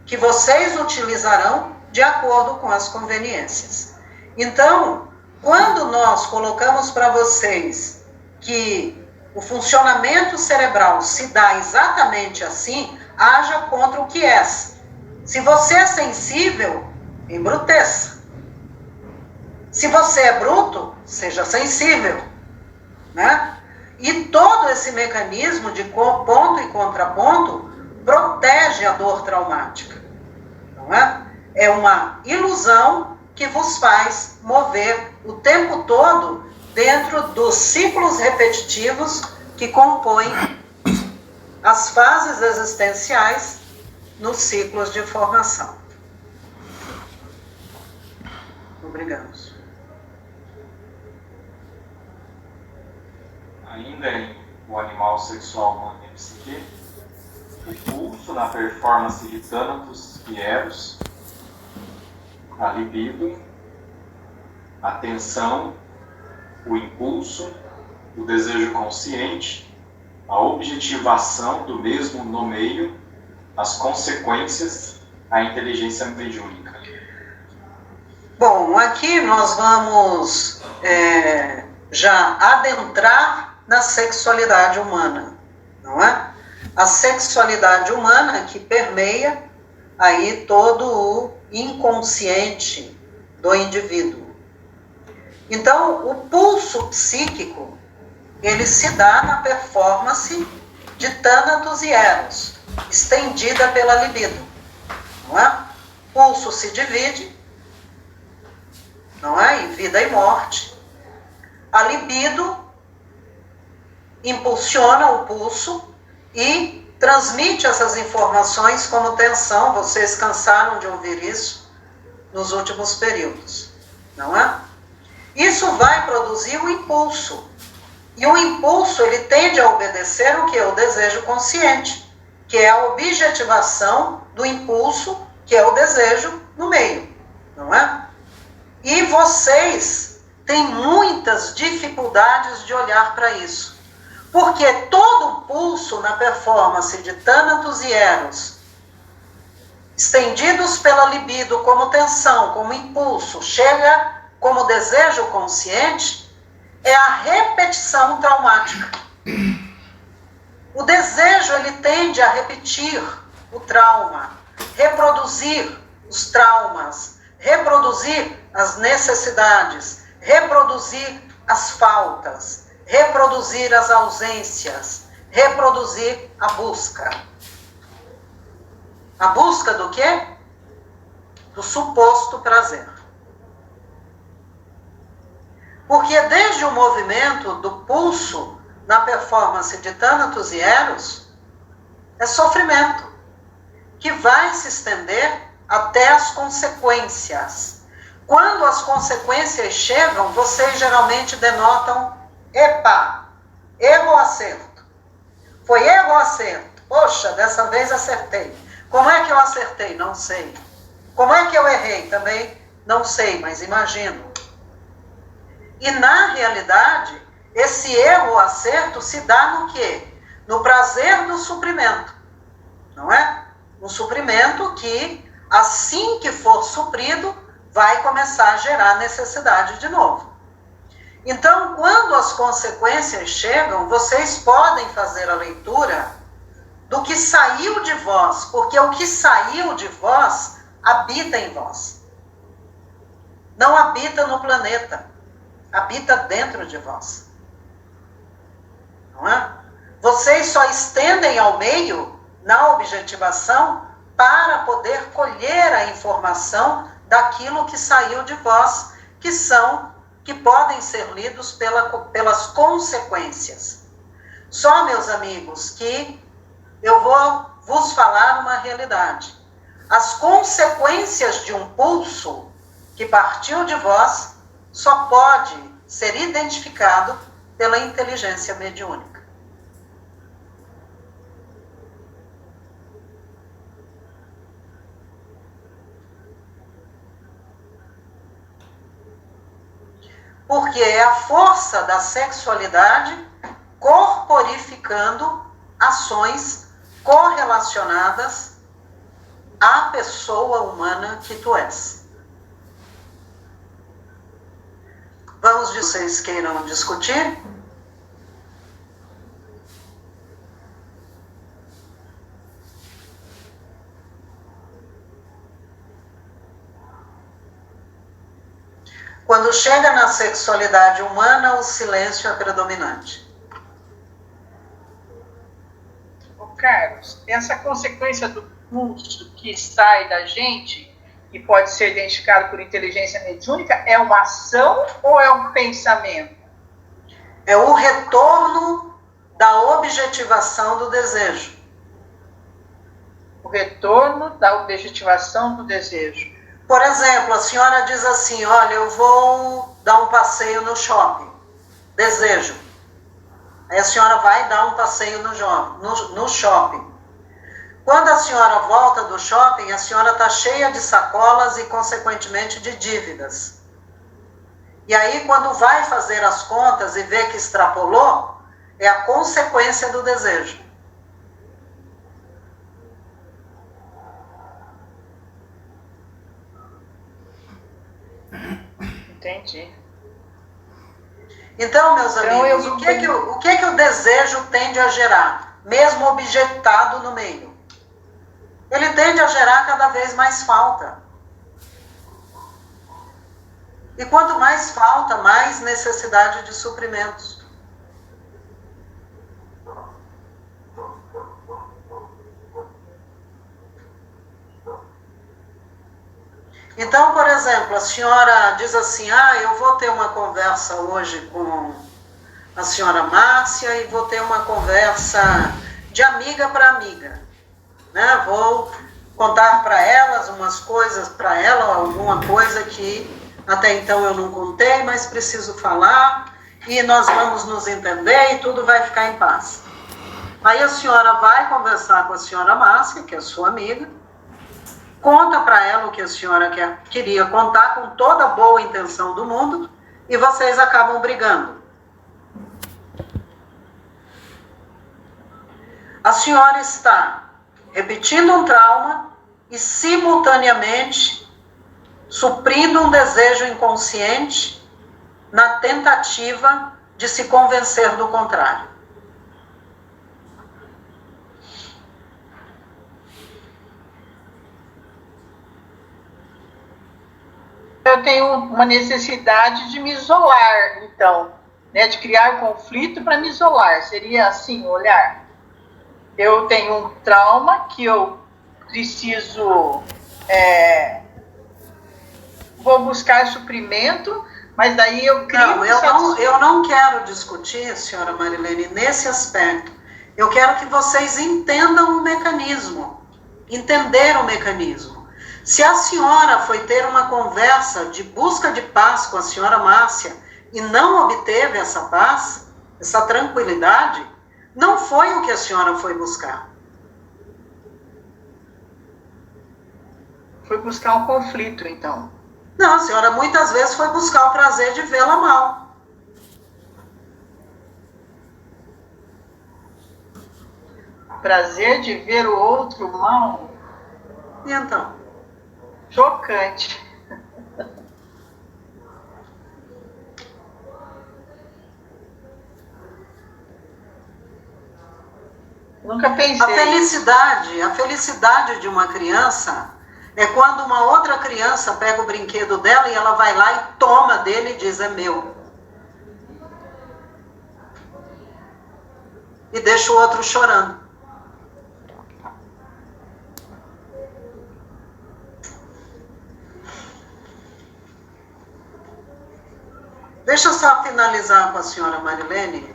que vocês utilizarão de acordo com as conveniências. Então, quando nós colocamos para vocês que o funcionamento cerebral se dá exatamente assim, haja contra o que é. Se você é sensível, embruteça. Se você é bruto, seja sensível, né? E todo esse mecanismo de ponto e contraponto protege a dor traumática, não é? É uma ilusão que vos faz mover o tempo todo dentro dos ciclos repetitivos que compõem as fases existenciais nos ciclos de formação. Obrigado. Ainda em o animal sexual humano e psique, o pulso na performance de Thanatos e Eros, a libido, a tensão, o impulso, o desejo consciente, a objetivação do mesmo no meio, as consequências, a inteligência mediúnica. Bom, aqui nós vamos já adentrar na sexualidade humana, não é? A sexualidade humana que permeia aí todo o inconsciente do indivíduo. Então, o pulso psíquico, ele se dá na performance de Thanatos e Eros, estendida pela libido, não é? O pulso se divide, não é? Em vida e morte. A libido impulsiona o pulso e transmite essas informações como tensão. Vocês cansaram de ouvir isso nos últimos períodos, não é? Isso vai produzir o impulso. E o impulso, ele tende a obedecer o que é o desejo consciente, que é a objetivação do impulso, que é o desejo no meio, não é? E vocês têm muitas dificuldades de olhar para isso. Porque todo o pulso na performance de Thanatos e Eros, estendidos pela libido como tensão, como impulso, chega como desejo consciente, é a repetição traumática. O desejo, ele tende a repetir o trauma, reproduzir os traumas, reproduzir as necessidades, reproduzir as faltas, reproduzir as ausências, reproduzir a busca. A busca do quê? Do suposto prazer. Porque desde o movimento do pulso na performance de Thanatos e Eros, é sofrimento, que vai se estender até as consequências. Quando as consequências chegam, vocês geralmente denotam epa, erro ou acerto. Foi erro ou acerto? Poxa, dessa vez acertei. Como é que eu acertei? Não sei. Como é que eu errei? Também não sei, mas imagino. E na realidade, esse erro ou acerto se dá no quê? No prazer do suprimento, não é? Um suprimento que, assim que for suprido, vai começar a gerar necessidade de novo. Então, quando as consequências chegam, vocês podem fazer a leitura do que saiu de vós, porque o que saiu de vós habita em vós. Não habita no planeta, habita dentro de vós. Não é? Vocês só estendem ao meio, na objetivação, para poder colher a informação daquilo que saiu de vós, que podem ser lidos pelas consequências. Só, meus amigos, que eu vou vos falar uma realidade. As consequências de um pulso que partiu de vós só pode ser identificado pela inteligência mediúnica. Porque é a força da sexualidade corporificando ações correlacionadas à pessoa humana que tu és. Vamos, vocês queiram discutir? Quando chega na sexualidade humana, o silêncio é predominante. Ô Carlos, essa consequência do pulso que sai da gente, e pode ser identificado por inteligência mediúnica, é uma ação ou é um pensamento? É o retorno da objetivação do desejo. O retorno da objetivação do desejo. Por exemplo, a senhora diz assim, olha, eu vou dar um passeio no shopping. Desejo. Aí a senhora vai dar um passeio no shopping. Quando a senhora volta do shopping, a senhora está cheia de sacolas e, consequentemente, de dívidas. E aí, quando vai fazer as contas e vê que extrapolou, é a consequência do desejo. Entendi. Então, meus amigos, o que o desejo tende a gerar, mesmo objetado no meio? Ele tende a gerar cada vez mais falta. E quanto mais falta, mais necessidade de suprimentos. Então, por exemplo, a senhora diz assim, eu vou ter uma conversa hoje com a senhora Márcia e vou ter uma conversa de amiga para amiga, né? Vou contar para elas umas coisas, para ela alguma coisa que até então eu não contei, mas preciso falar e nós vamos nos entender e tudo vai ficar em paz. Aí a senhora vai conversar com a senhora Márcia, que é sua amiga, conta para ela o que a senhora queria contar com toda a boa intenção do mundo e vocês acabam brigando. A senhora está repetindo um trauma e simultaneamente suprindo um desejo inconsciente na tentativa de se convencer do contrário. Eu tenho uma necessidade de me isolar, então, né, de criar conflito para me isolar. Seria assim, olhar. Eu tenho um trauma que eu preciso, vou buscar suprimento Mas daí eu crio... Não, eu não quero discutir, senhora Marilene, nesse aspecto. Eu quero que vocês entendam o mecanismo. Entender o mecanismo. Se a senhora foi ter uma conversa de busca de paz com a senhora Márcia e não obteve essa paz, essa tranquilidade, não foi o que a senhora foi buscar. Foi buscar um conflito, então. Não, a senhora muitas vezes foi buscar o prazer de vê-la mal. Prazer de ver o outro mal? E então? Chocante. Nunca pensei. A felicidade de uma criança é quando uma outra criança pega o brinquedo dela e ela vai lá e toma dele e diz, é meu. E deixa o outro chorando. Deixa eu só finalizar com a senhora Marilene.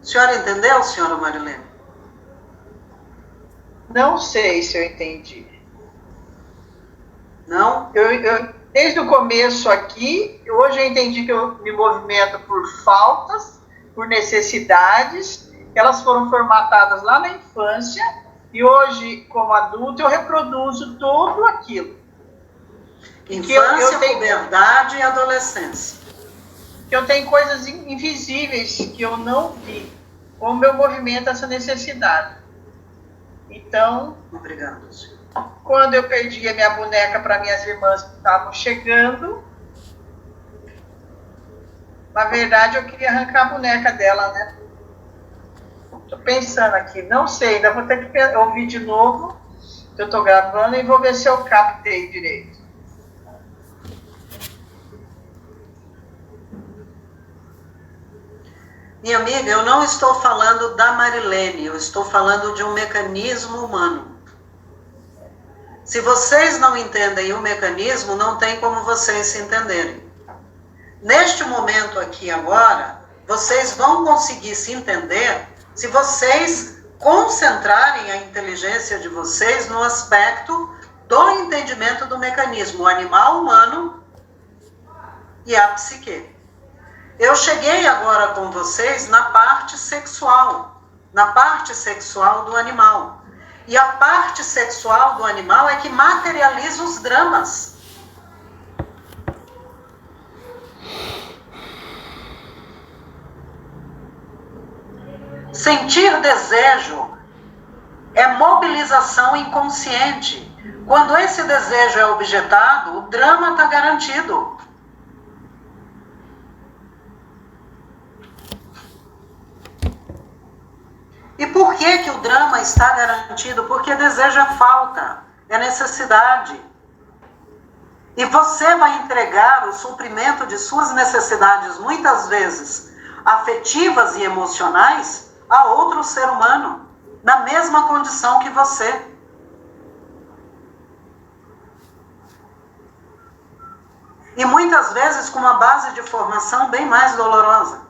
A senhora entendeu, senhora Marilene? Não sei se eu entendi. Não? Desde o começo aqui, hoje eu entendi que eu me movimento por faltas, por necessidades, elas foram formatadas lá na infância, e hoje, como adulto, eu reproduzo tudo aquilo. Infância, puberdade e adolescência. Que eu tenho coisas invisíveis que eu não vi, como eu movimento essa necessidade. Então, obrigado, senhor. Quando eu perdi a minha boneca para minhas irmãs que estavam chegando, na verdade eu queria arrancar a boneca dela, né? Estou pensando aqui, não sei, ainda vou ter que ouvir de novo, que eu estou gravando, e vou ver se eu captei direito. Minha amiga, eu não estou falando da Marilene, eu estou falando de um mecanismo humano. Se vocês não entendem o mecanismo, não tem como vocês se entenderem. Neste momento aqui agora, vocês vão conseguir se entender se vocês concentrarem a inteligência de vocês no aspecto do entendimento do mecanismo, o animal humano e a psique. Eu cheguei agora com vocês na parte sexual do animal. E a parte sexual do animal é que materializa os dramas. Sentir desejo é mobilização inconsciente. Quando esse desejo é objetado, o drama está garantido. E por que o drama está garantido? Porque desejo é falta, é necessidade. E você vai entregar o suprimento de suas necessidades, muitas vezes afetivas e emocionais, a outro ser humano, na mesma condição que você. E muitas vezes com uma base de formação bem mais dolorosa.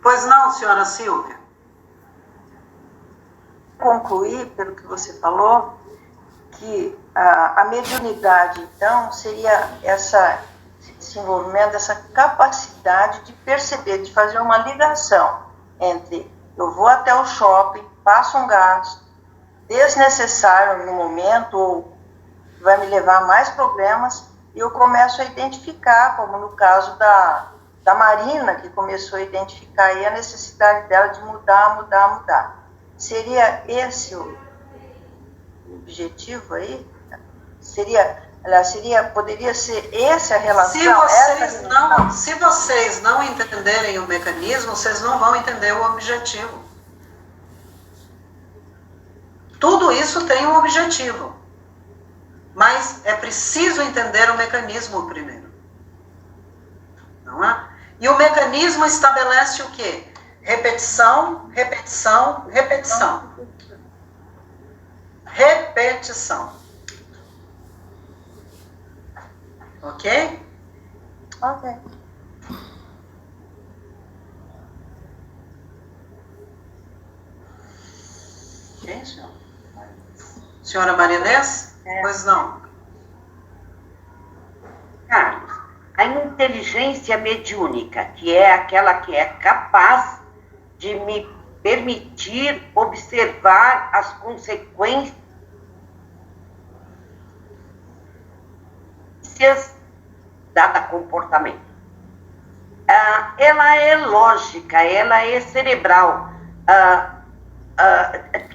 Pois não, senhora Silvia? Concluir, pelo que você falou, que a mediunidade, então, seria esse envolvimento, essa capacidade de perceber, de fazer uma ligação entre eu vou até o shopping, passo um gasto desnecessário no momento, ou vai me levar a mais problemas, e eu começo a identificar, como no caso da Marina, que começou a identificar aí a necessidade dela de mudar. Seria esse o objetivo aí? Poderia ser essa a relação? Se vocês não entenderem o mecanismo, vocês não vão entender o objetivo. Tudo isso tem um objetivo. Mas é preciso entender o mecanismo primeiro. Não é? E o mecanismo estabelece o quê? Repetição, repetição, repetição. Repetição. Ok? Ok. Ok, senhor? Senhora Marinês? Pois não. Carlos, a inteligência mediúnica, que é aquela que é capaz de me permitir observar as consequências dada comportamento. Ela é lógica, ela é cerebral.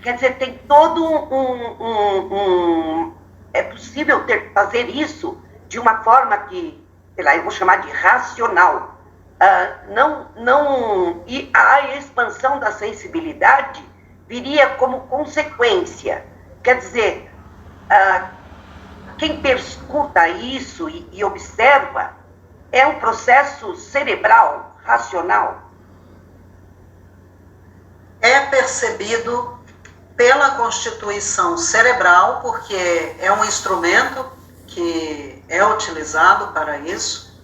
Quer dizer, tem todo é possível fazer isso de uma forma que, sei lá, eu vou chamar de racional. E a expansão da sensibilidade viria como consequência. Quer dizer, quem perscruta isso e observa é um processo cerebral, racional. É percebido pela constituição cerebral, porque é um instrumento que é utilizado para isso,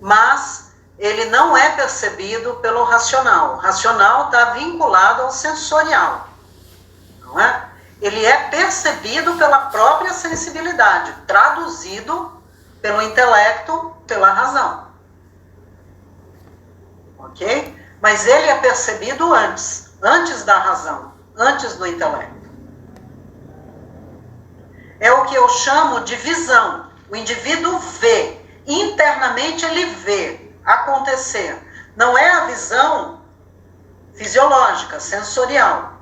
mas ele não é percebido pelo racional. O racional está vinculado ao sensorial, não é? Ele é percebido pela própria sensibilidade, traduzido pelo intelecto, pela razão. Ok? Mas ele é percebido antes da razão, antes do intelecto. É o que eu chamo de visão. O indivíduo vê, internamente ele vê acontecer. Não é a visão fisiológica, sensorial.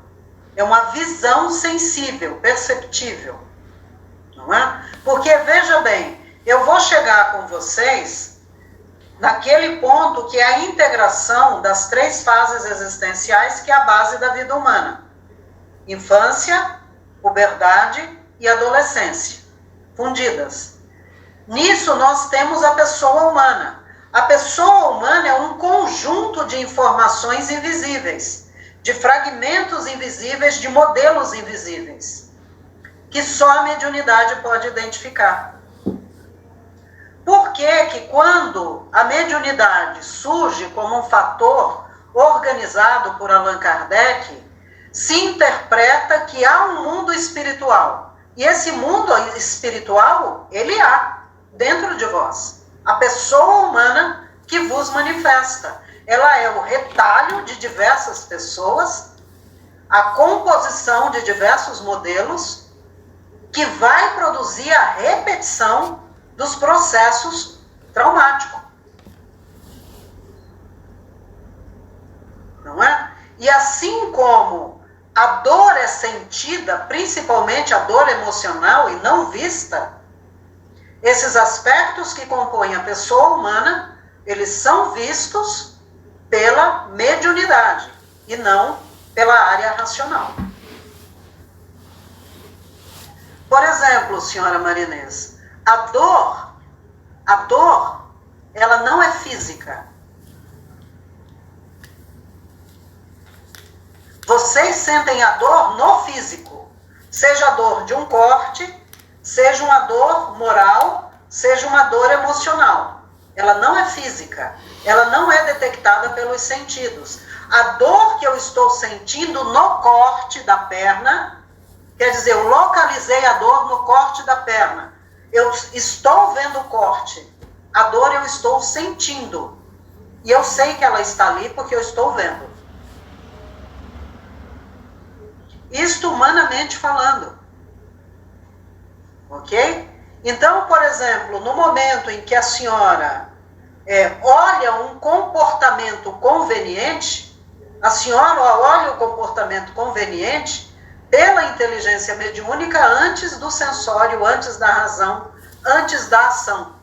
É uma visão sensível, perceptível. Não é? Porque, veja bem, eu vou chegar com vocês naquele ponto que é a integração das 3 fases existenciais, que é a base da vida humana. Infância, puberdade e adolescência, fundidas. Nisso nós temos a pessoa humana. A pessoa humana é um conjunto de informações invisíveis, de fragmentos invisíveis, de modelos invisíveis, que só a mediunidade pode identificar. Por que que quando a mediunidade surge como um fator organizado por Allan Kardec, se interpreta que há um mundo espiritual? E esse mundo espiritual, ele há dentro de vós. A pessoa humana que vos manifesta. Ela é o retalho de diversas pessoas, a composição de diversos modelos, que vai produzir a repetição dos processos traumáticos. Não é? E assim como a dor é sentida, principalmente a dor emocional e não vista, esses aspectos que compõem a pessoa humana, eles são vistos pela mediunidade e não pela área racional. Por exemplo, senhora Marinês, a dor, ela não é física. Vocês sentem a dor no físico, seja a dor de um corte, seja uma dor moral, seja uma dor emocional. Ela não é física, ela não é detectada pelos sentidos. A dor que eu estou sentindo no corte da perna, quer dizer, eu localizei a dor no corte da perna. Eu estou vendo o corte. A dor eu estou sentindo. E eu sei que ela está ali porque eu estou vendo. Isto humanamente falando. Ok? Então, por exemplo, no momento em que a senhora olha um comportamento conveniente, a senhora olha o comportamento conveniente pela inteligência mediúnica antes do sensório, antes da razão, antes da ação.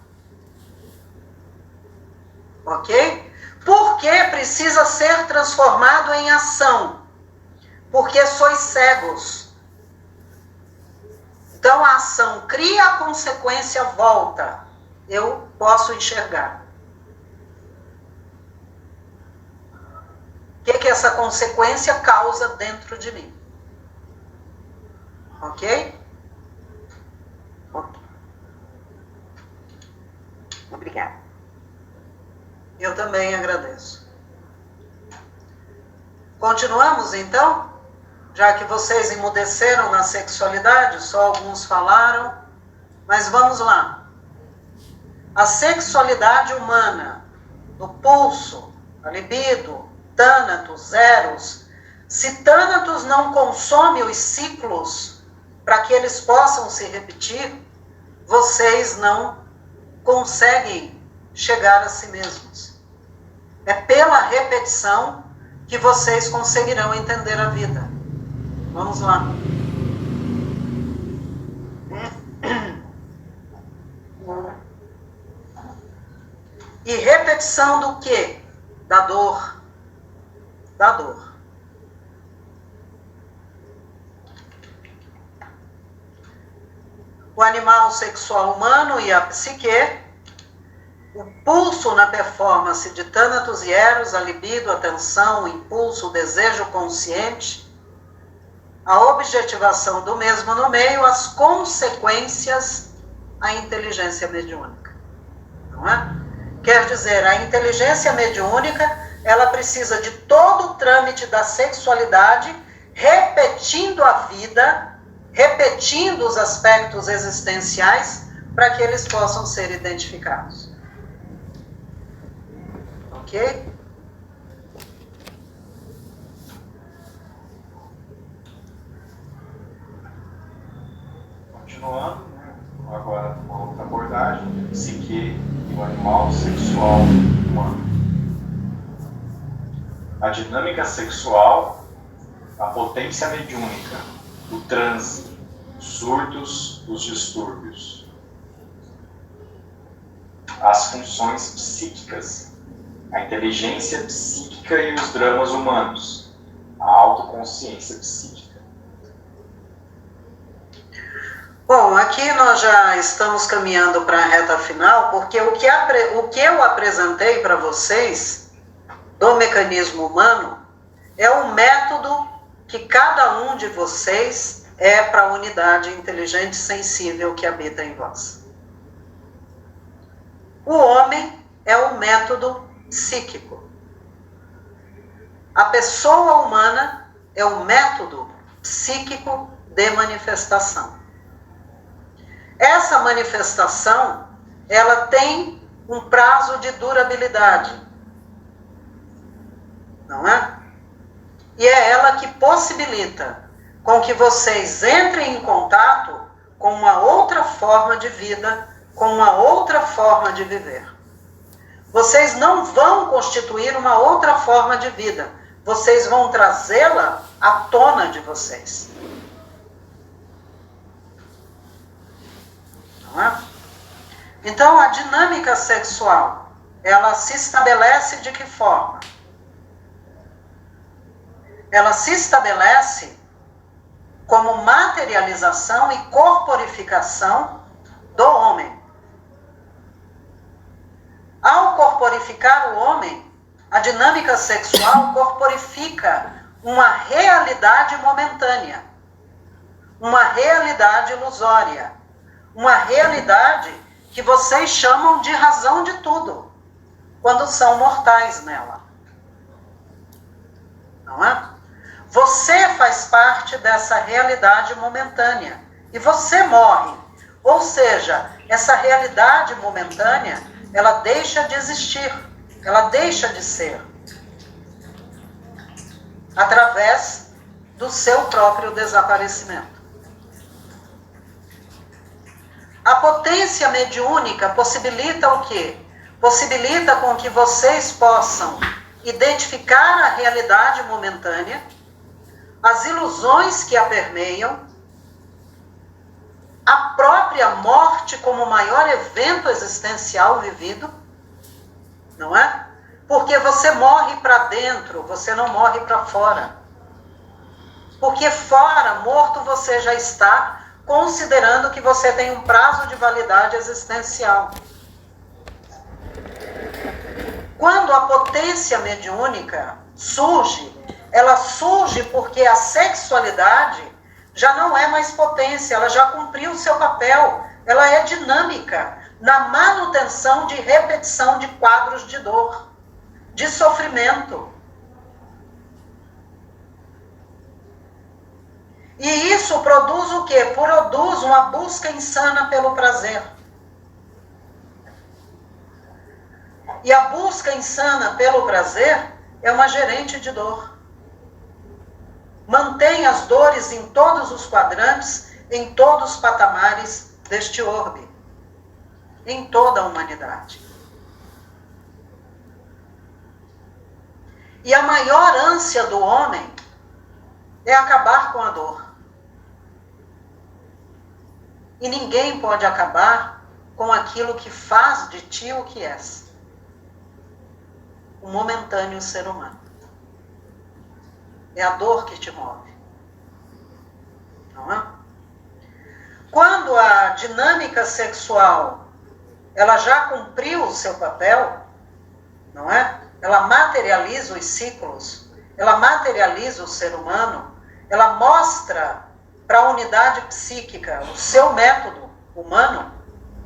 Ok? Por que precisa ser transformado em ação? Porque sois cegos. Então a ação cria, a consequência volta. Eu posso enxergar. O que essa consequência causa dentro de mim? Ok? Obrigada. Eu também agradeço. Continuamos, então? Já que vocês emudeceram na sexualidade, só alguns falaram, mas vamos lá. A sexualidade humana, o pulso, a libido, tânatos, eros. Se tânatos não consome os ciclos para que eles possam se repetir, vocês não conseguem chegar a si mesmos. É pela repetição que vocês conseguirão entender a vida. Vamos lá. E repetição do quê? Da dor. Da dor. O animal sexual humano e a psique, o pulso na performance de tânatos e eros, a libido, a tensão, o impulso, o desejo consciente, a objetivação do mesmo no meio, as consequências, a inteligência mediúnica. Não é? Quer dizer, a inteligência mediúnica, ela precisa de todo o trâmite da sexualidade, repetindo a vida, repetindo os aspectos existenciais, para que eles possam ser identificados. Ok? Continuando, agora uma outra abordagem, psique e o animal sexual humano. A dinâmica sexual, a potência mediúnica, o transe, os surtos, os distúrbios. As funções psíquicas, a inteligência psíquica e os dramas humanos, a autoconsciência psíquica. Bom, aqui nós já estamos caminhando para a reta final, porque o que eu apresentei para vocês do mecanismo humano é o método que cada um de vocês é para a unidade inteligente sensível que habita em vós. O homem é o método psíquico. A pessoa humana é o método psíquico de manifestação. Essa manifestação, ela tem um prazo de durabilidade, não é? E é ela que possibilita com que vocês entrem em contato com uma outra forma de vida, com uma outra forma de viver. Vocês não vão constituir uma outra forma de vida, vocês vão trazê-la à tona de vocês. Não é? Então, a dinâmica sexual, ela se estabelece de que forma? Ela se estabelece como materialização e corporificação do homem. Ao corporificar o homem, a dinâmica sexual corporifica uma realidade momentânea, uma realidade ilusória, uma realidade que vocês chamam de razão de tudo, quando são mortais nela. Não é? Você faz parte dessa realidade momentânea e você morre. Ou seja, essa realidade momentânea, ela deixa de existir, ela deixa de ser, através do seu próprio desaparecimento. A potência mediúnica possibilita o quê? Possibilita com que vocês possam identificar a realidade momentânea, as ilusões que a permeiam, a própria morte como o maior evento existencial vivido, não é? Porque você morre para dentro, você não morre para fora. Porque fora, morto, você já está, considerando que você tem um prazo de validade existencial. Quando a potência mediúnica surge, ela surge porque a sexualidade já não é mais potência, ela já cumpriu o seu papel, ela é dinâmica. na manutenção de repetição de quadros de dor, de sofrimento. E isso produz o quê? Produz uma busca insana pelo prazer. E a busca insana pelo prazer é uma gerente de dor. Mantém as dores em todos os quadrantes, em todos os patamares deste orbe, em toda a humanidade. E a maior ânsia do homem é acabar com a dor. E ninguém pode acabar com aquilo que faz de ti o que és. O momentâneo ser humano. É a dor que te move. Não é? Quando a dinâmica sexual ela já cumpriu o seu papel, não é? Ela materializa os ciclos, ela materializa o ser humano, ela mostra para a unidade psíquica o seu método humano,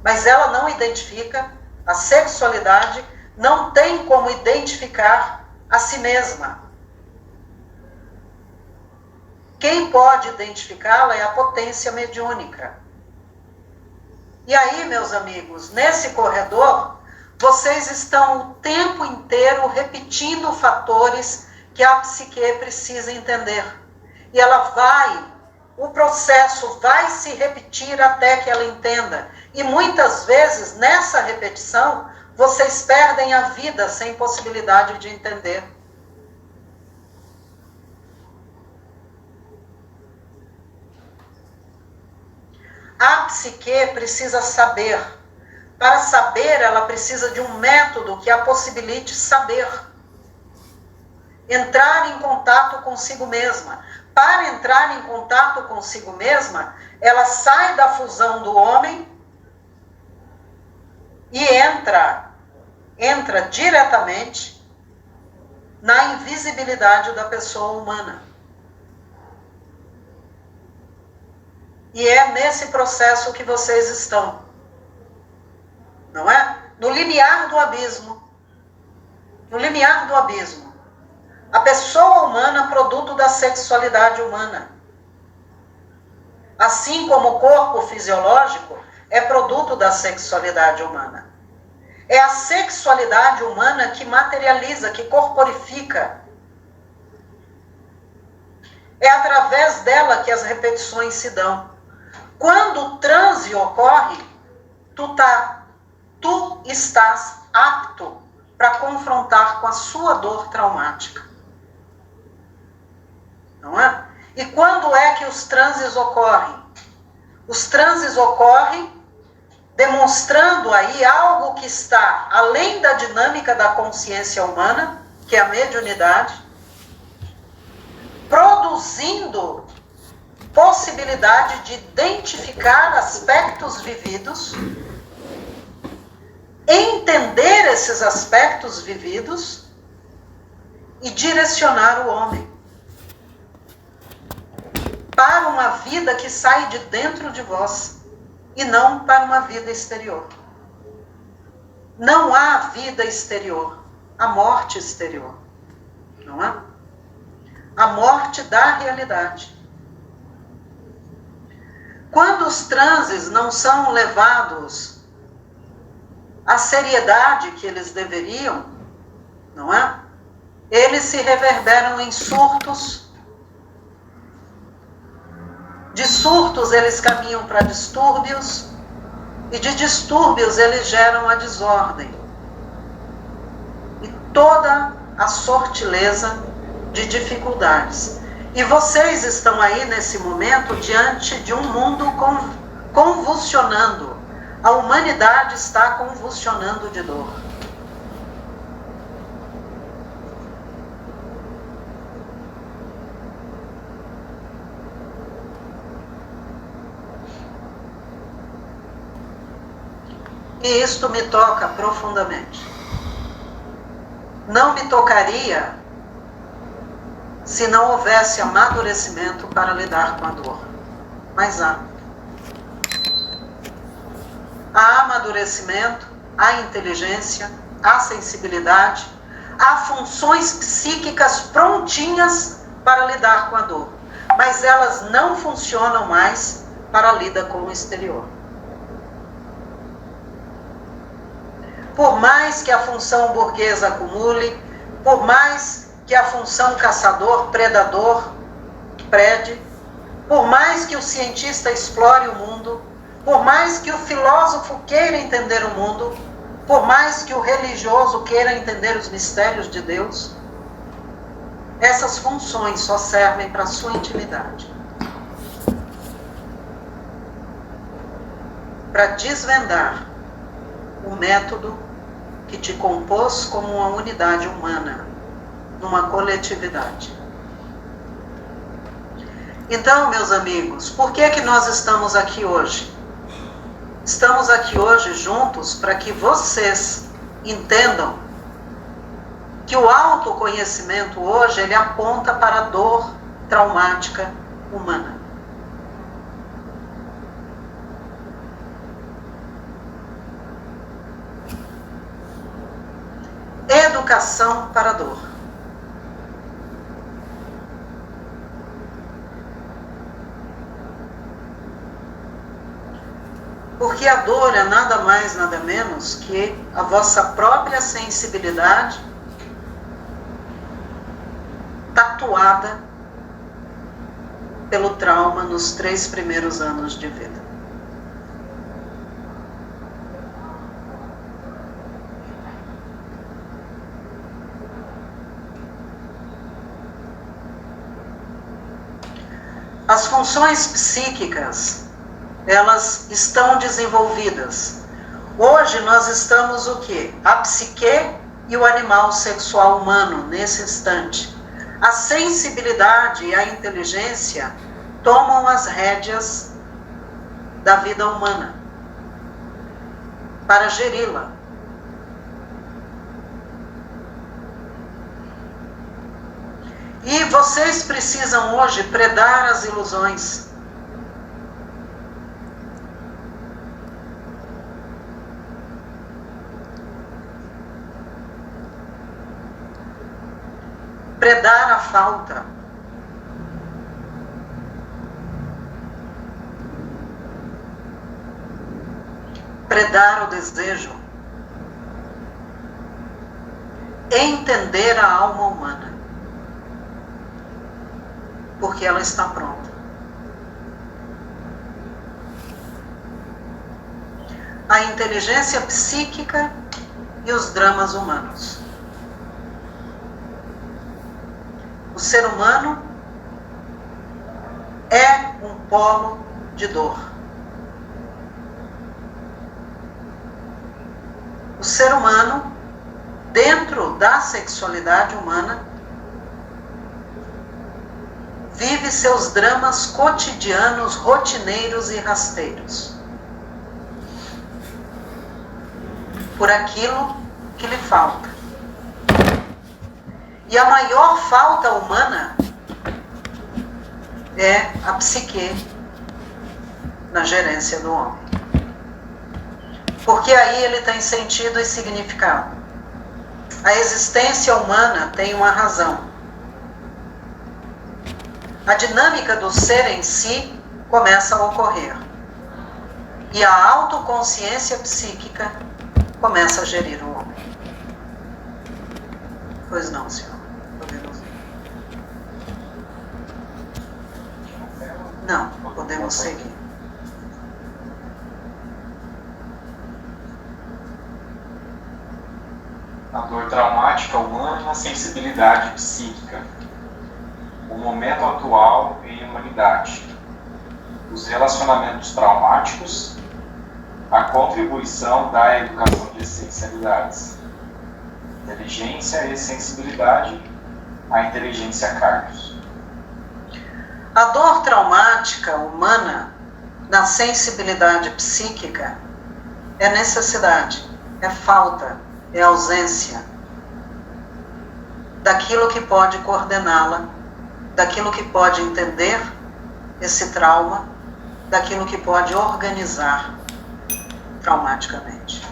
mas ela não identifica a sexualidade, não tem como identificar a si mesma. Quem pode identificá-la é a potência mediúnica. E aí, meus amigos, nesse corredor, vocês estão o tempo inteiro repetindo fatores que a psique precisa entender. E o processo vai se repetir até que ela entenda. E muitas vezes, nessa repetição, vocês perdem a vida sem possibilidade de entender. A psique precisa saber. Para saber, ela precisa de um método que a possibilite saber. Entrar em contato consigo mesma. Para entrar em contato consigo mesma, ela sai da fusão do homem e entra diretamente na invisibilidade da pessoa humana. E é nesse processo que vocês estão. Não é? No limiar do abismo. No limiar do abismo. A pessoa humana, produto da sexualidade humana. Assim como o corpo fisiológico é produto da sexualidade humana. É a sexualidade humana que materializa, que corporifica. É através dela que as repetições se dão. Quando o transe ocorre, tu estás apto para confrontar com a sua dor traumática. Não é? E quando é que os transes ocorrem? Os transes ocorrem demonstrando aí algo que está além da dinâmica da consciência humana, que é a mediunidade, produzindo possibilidade de identificar aspectos vividos, entender esses aspectos vividos e direcionar o homem para uma vida que sai de dentro de vós e não para uma vida exterior. Não há vida exterior, há morte exterior, não é? A morte da realidade. Quando os transes não são levados à seriedade que eles deveriam, não é? Eles se reverberam em surtos. De surtos eles caminham para distúrbios, e de distúrbios eles geram a desordem. E toda a sortileza de dificuldades. E vocês estão aí nesse momento diante de um mundo convulsionando. A humanidade está convulsionando de dor. E isto me toca profundamente. Não me tocaria se não houvesse amadurecimento para lidar com a dor. Mas há. Há amadurecimento, há inteligência, há sensibilidade, há funções psíquicas prontinhas para lidar com a dor, mas elas não funcionam mais para a lida com o exterior. Por mais que a função burguesa acumule, por mais que a função caçador-predador prede, por mais que o cientista explore o mundo, por mais que o filósofo queira entender o mundo, por mais que o religioso queira entender os mistérios de Deus, essas funções só servem para a sua intimidade. Para desvendar o método que te compôs como uma unidade humana, numa coletividade. Então, meus amigos, por que nós estamos aqui hoje? Estamos aqui hoje juntos para que vocês entendam que o autoconhecimento hoje, ele aponta para a dor traumática humana. Educação para a dor. Porque a dor é nada mais, nada menos que a vossa própria sensibilidade tatuada pelo trauma nos 3 primeiros anos de vida. As funções psíquicas, elas estão desenvolvidas. Hoje nós estamos o quê? A psique e o animal sexual humano, nesse instante. A sensibilidade e a inteligência tomam as rédeas da vida humana para geri-la. E vocês precisam hoje predar as ilusões. Predar a falta. Predar o desejo. Entender a alma humana. Porque ela está pronta. A inteligência psíquica e os dramas humanos. O ser humano é um polo de dor. O ser humano, dentro da sexualidade humana, vive seus dramas cotidianos, rotineiros e rasteiros. Por aquilo que lhe falta. E a maior falta humana é a psique na gerência do homem. Porque aí ele tem sentido e significado. A existência humana tem uma razão. A dinâmica do ser em si começa a ocorrer. E a autoconsciência psíquica começa a gerir o homem. Pois não, senhor. Não, podemos seguir. A dor traumática humana e a sensibilidade psíquica. O momento atual em humanidade. Os relacionamentos traumáticos. A contribuição da educação de essencialidades. Inteligência e sensibilidade. A inteligência Carlos. A dor traumática humana, na sensibilidade psíquica, é necessidade, é falta, é ausência daquilo que pode coordená-la, daquilo que pode entender esse trauma, daquilo que pode organizar traumaticamente.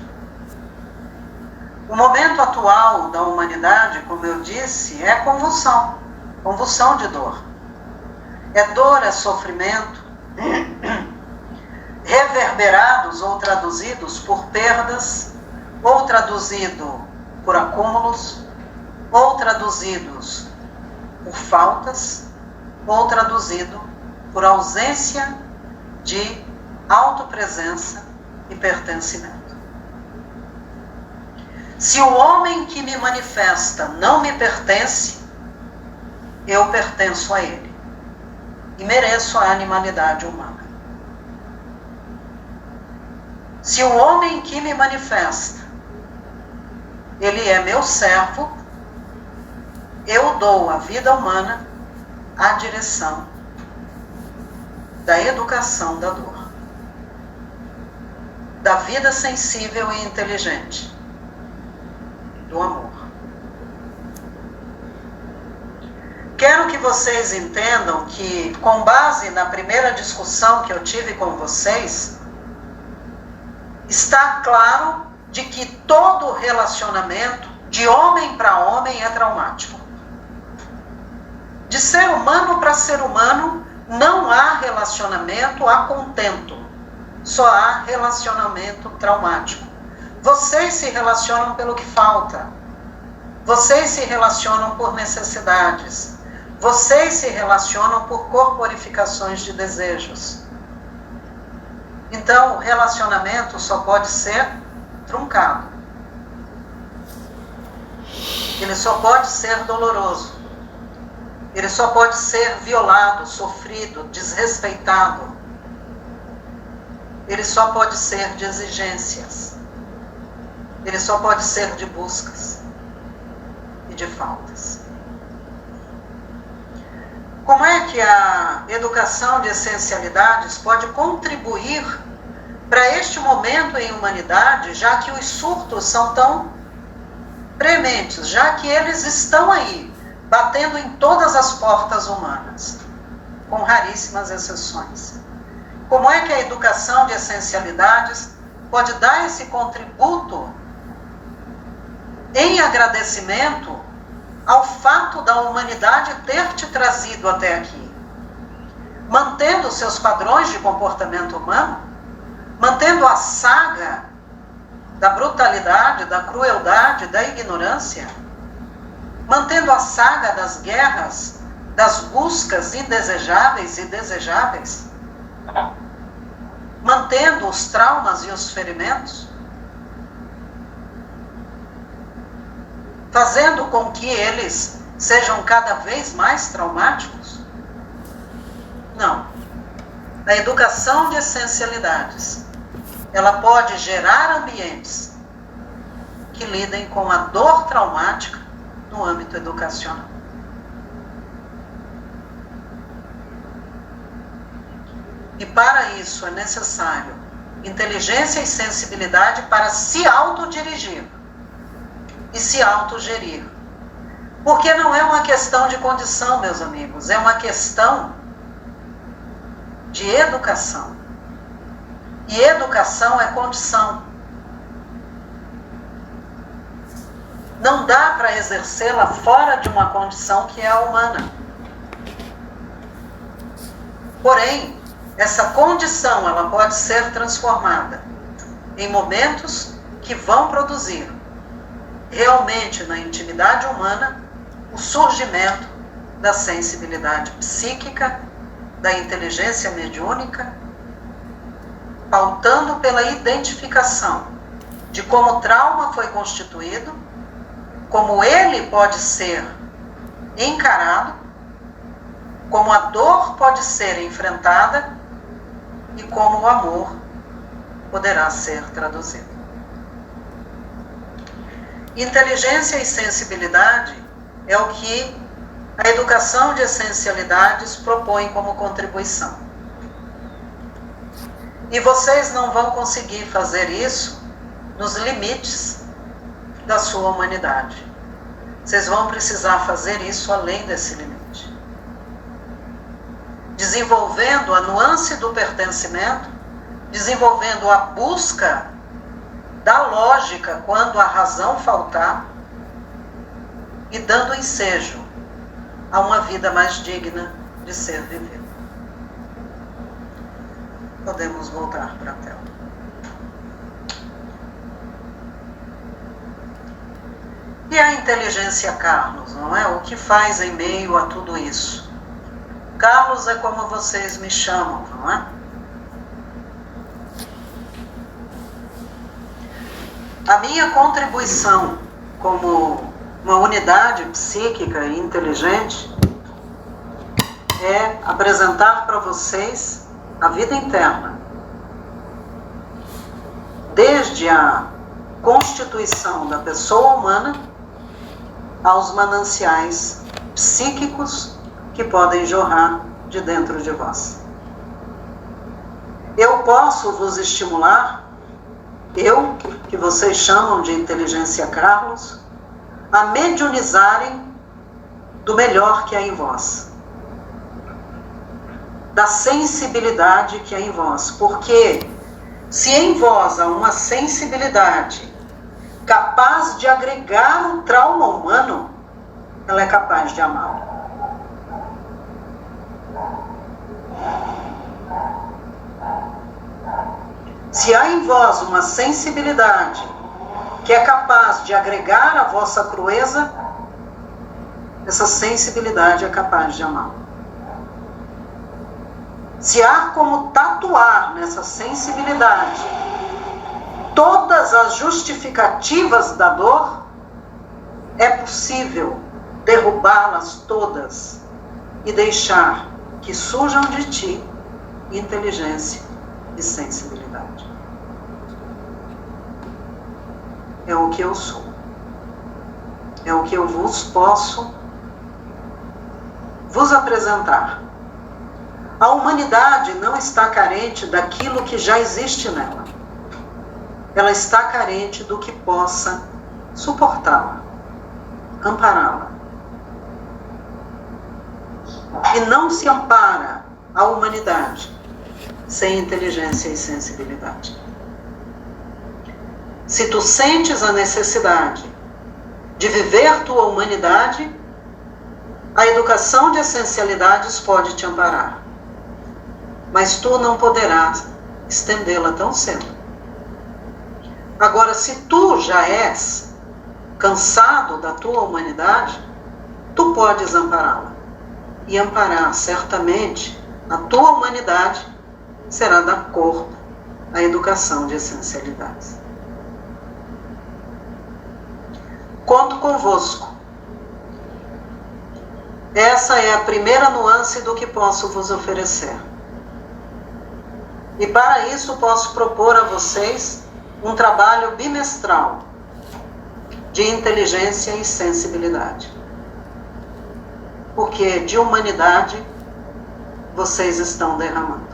O momento atual da humanidade, como eu disse, é convulsão de dor. É dor, é sofrimento, reverberados ou traduzidos por perdas, ou traduzido por acúmulos, ou traduzidos por faltas, ou traduzido por ausência de autopresença e pertencimento. Se o homem que me manifesta não me pertence, eu pertenço a ele e mereço a animalidade humana. Se o homem que me manifesta, ele é meu servo, eu dou à vida humana a direção da educação da dor, da vida sensível e inteligente, do amor. Quero que vocês entendam que, com base na primeira discussão que eu tive com vocês, está claro de que todo relacionamento, de homem para homem, é traumático. De ser humano para ser humano, não há relacionamento a contento. Só há relacionamento traumático. Vocês se relacionam pelo que falta. Vocês se relacionam por necessidades. Vocês se relacionam por corporificações de desejos. Então, o relacionamento só pode ser truncado. Ele só pode ser doloroso. Ele só pode ser violado, sofrido, desrespeitado. Ele só pode ser de exigências. Ele só pode ser de buscas e de faltas. Como é que a educação de essencialidades pode contribuir para este momento em humanidade, já que os surtos são tão prementes, já que eles estão aí, batendo em todas as portas humanas, com raríssimas exceções? Como é que a educação de essencialidades pode dar esse contributo em agradecimento ao fato da humanidade ter te trazido até aqui, mantendo seus padrões de comportamento humano, mantendo a saga da brutalidade, da crueldade, da ignorância, mantendo a saga das guerras, das buscas indesejáveis e desejáveis, mantendo os traumas e os ferimentos, fazendo com que eles sejam cada vez mais traumáticos? Não. A educação de essencialidades, ela pode gerar ambientes que lidem com a dor traumática no âmbito educacional. E para isso é necessário inteligência e sensibilidade para se autodirigir e se autogerir. Porque não é uma questão de condição, meus amigos, é uma questão de educação. E educação é condição. Não dá para exercê-la fora de uma condição que é a humana. Porém, essa condição ela pode ser transformada em momentos que vão produzir realmente na intimidade humana o surgimento da sensibilidade psíquica, da inteligência mediúnica, pautando pela identificação de como o trauma foi constituído, como ele pode ser encarado, como a dor pode ser enfrentada e como o amor poderá ser traduzido. Inteligência e sensibilidade é o que a educação de essencialidades propõe como contribuição. E vocês não vão conseguir fazer isso nos limites da sua humanidade. Vocês vão precisar fazer isso além desse limite. Desenvolvendo a nuance do pertencimento, desenvolvendo a busca da lógica quando a razão faltar e dando ensejo a uma vida mais digna de ser vivida. Podemos voltar para a tela. E a inteligência Carlos, não é? O que faz em meio a tudo isso? Carlos é como vocês me chamam, não é? A minha contribuição como uma unidade psíquica e inteligente é apresentar para vocês a vida interna, desde a constituição da pessoa humana aos mananciais psíquicos que podem jorrar de dentro de vós. Eu posso vos estimular, eu, que vocês chamam de inteligência Carlos, a mediunizarem do melhor que há em vós, da sensibilidade que há em vós, porque se em vós há uma sensibilidade capaz de agregar o trauma humano, ela é capaz de amá-lo. Se há em vós uma sensibilidade que é capaz de agregar a vossa crueza, essa sensibilidade é capaz de amá-lo. Se há como tatuar nessa sensibilidade todas as justificativas da dor, é possível derrubá-las todas e deixar que surjam de ti inteligência e sensibilidade. É o que eu sou. É o que eu vos posso vos apresentar. A humanidade não está carente daquilo que já existe nela. Ela está carente do que possa suportá-la, ampará-la. E não se ampara a humanidade sem inteligência e sensibilidade. Se tu sentes a necessidade de viver tua humanidade, a educação de essencialidades pode te amparar. Mas tu não poderás estendê-la tão cedo. Agora, se tu já és cansado da tua humanidade, tu podes ampará-la. E amparar certamente a tua humanidade será dar corpo à educação de essencialidades. Conto convosco. Essa é a primeira nuance do que posso vos oferecer. E para isso posso propor a vocês um trabalho bimestral de inteligência e sensibilidade. Porque de humanidade vocês estão derramando.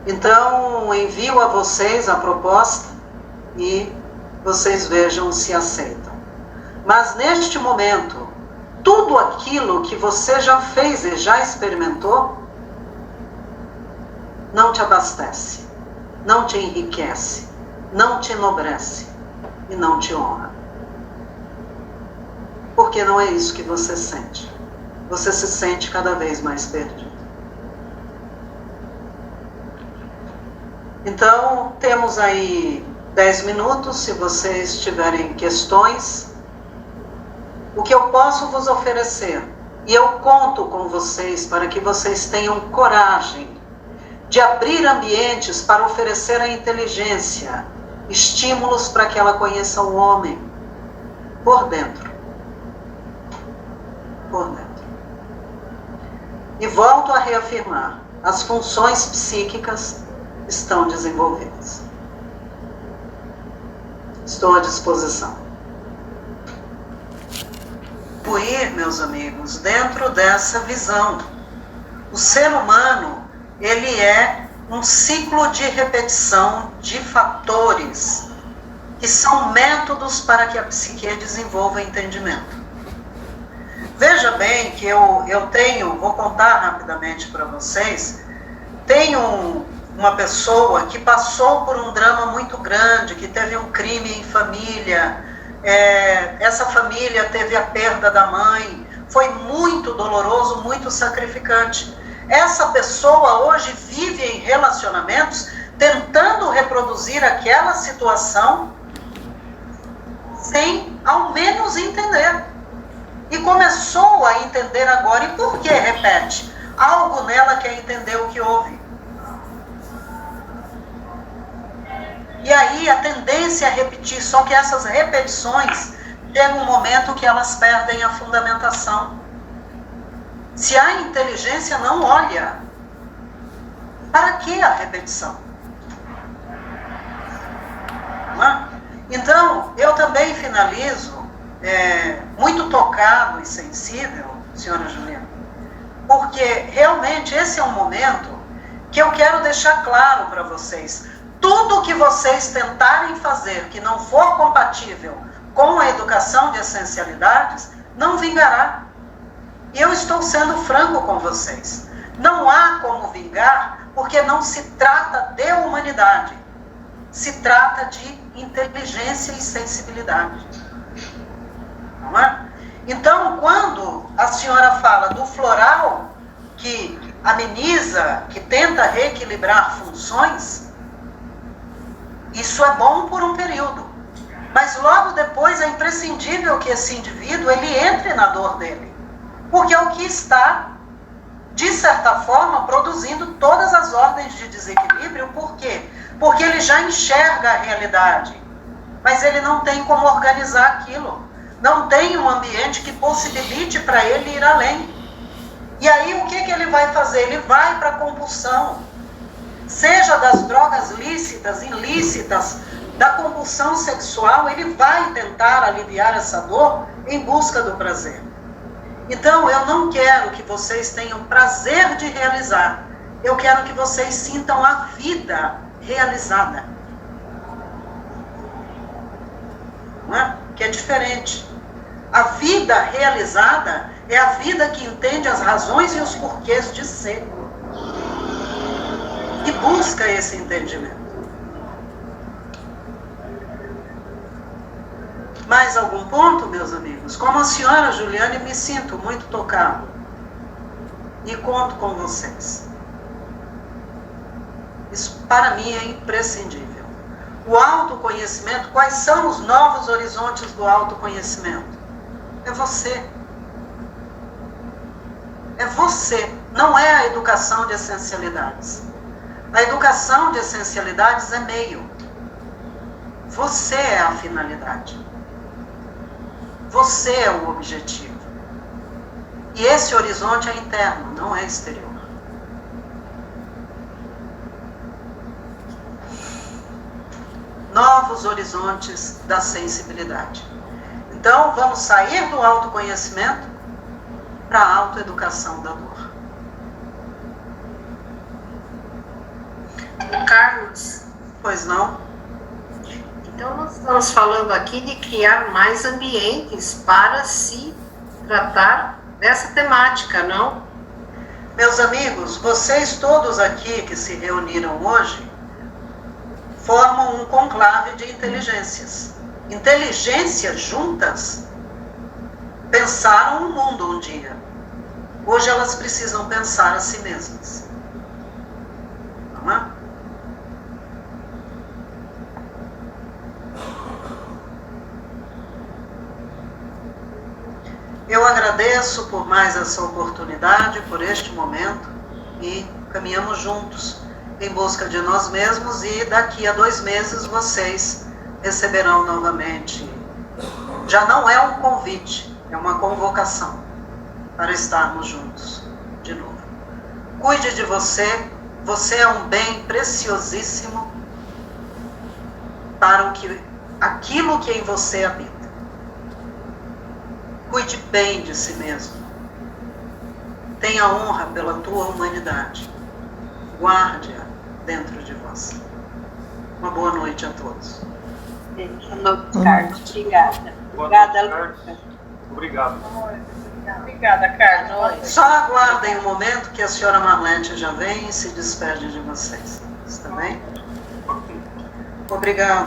Então, envio a vocês a proposta e vocês vejam se aceitam. Mas neste momento, tudo aquilo que você já fez e já experimentou não te abastece, não te enriquece, não te enobrece e não te honra. Porque não é isso que você sente. Você se sente cada vez mais perdido. Então, temos aí 10 minutos, se vocês tiverem questões. O que eu posso vos oferecer, e eu conto com vocês para que vocês tenham coragem de abrir ambientes para oferecer a inteligência, estímulos para que ela conheça o homem por dentro. Por dentro. E volto a reafirmar, as funções psíquicas estão desenvolvidas. Estou à disposição. Ir, meus amigos, dentro dessa visão. O ser humano, ele é um ciclo de repetição de fatores que são métodos para que a psique desenvolva entendimento. Veja bem que eu tenho, vou contar rapidamente para vocês, tenho uma pessoa que passou por um drama muito grande, que teve um crime em família, essa família teve a perda da mãe, foi muito doloroso, muito sacrificante. Essa pessoa hoje vive em relacionamentos tentando reproduzir aquela situação sem ao menos entender. E começou a entender agora. E por que repete? Algo nela quer entender o que houve. E aí a tendência é repetir, só que essas repetições chega um momento que elas perdem a fundamentação. Se a inteligência não olha, para que a repetição? Não é? Então, eu também finalizo muito tocado e sensível, senhora Juliana, porque realmente esse é um momento que eu quero deixar claro para vocês. Tudo que vocês tentarem fazer que não for compatível com a educação de essencialidades, não vingará. E eu estou sendo franco com vocês. Não há como vingar, porque não se trata de humanidade. Se trata de inteligência e sensibilidade. Não é? Então, quando a senhora fala do floral, que ameniza, que tenta reequilibrar funções, isso é bom por um período. Mas logo depois é imprescindível que esse indivíduo ele entre na dor dele. Porque é o que está, de certa forma, produzindo todas as ordens de desequilíbrio. Por quê? Porque ele já enxerga a realidade, mas ele não tem como organizar aquilo. Não tem um ambiente que possibilite para ele ir além. E aí o que ele vai fazer? Ele vai para a compulsão. Seja das drogas lícitas, ilícitas, da compulsão sexual, ele vai tentar aliviar essa dor em busca do prazer. Então, eu não quero que vocês tenham prazer de realizar. Eu quero que vocês sintam a vida realizada. Não é? Que é diferente. A vida realizada é a vida que entende as razões e os porquês de ser. E busca esse entendimento. Mais algum ponto, meus amigos? Como a senhora Juliane, me sinto muito tocado. E conto com vocês. Isso, para mim, é imprescindível. O autoconhecimento, quais são os novos horizontes do autoconhecimento? É você. É você. Não é a educação de essencialidades. A educação de essencialidades é meio. Você é a finalidade. Você é o objetivo. E esse horizonte é interno, não é exterior. Novos horizontes da sensibilidade. Então, vamos sair do autoconhecimento para a autoeducação da dor. Carlos. Pois não? Então, nós estamos falando aqui de criar mais ambientes para se tratar dessa temática, não? Meus amigos, vocês todos aqui que se reuniram hoje formam um conclave de inteligências. Inteligências juntas pensaram o mundo um dia. Hoje elas precisam pensar a si mesmas. Não é? Eu agradeço por mais essa oportunidade, por este momento, e caminhamos juntos em busca de nós mesmos, e daqui a 2 meses vocês receberão novamente. Já não é um convite, é uma convocação para estarmos juntos de novo. Cuide de você, você é um bem preciosíssimo para aquilo que em você habita. Cuide bem de si mesmo. Tenha honra pela tua humanidade. Guarde-a dentro de vós. Uma boa noite a todos. Boa noite, Carlos. Obrigada. Obrigada, Lucas. Obrigado. Obrigada, Carlos. Só aguardem um momento que a senhora Marlete já vem e se despede de vocês. tá bem? Obrigado.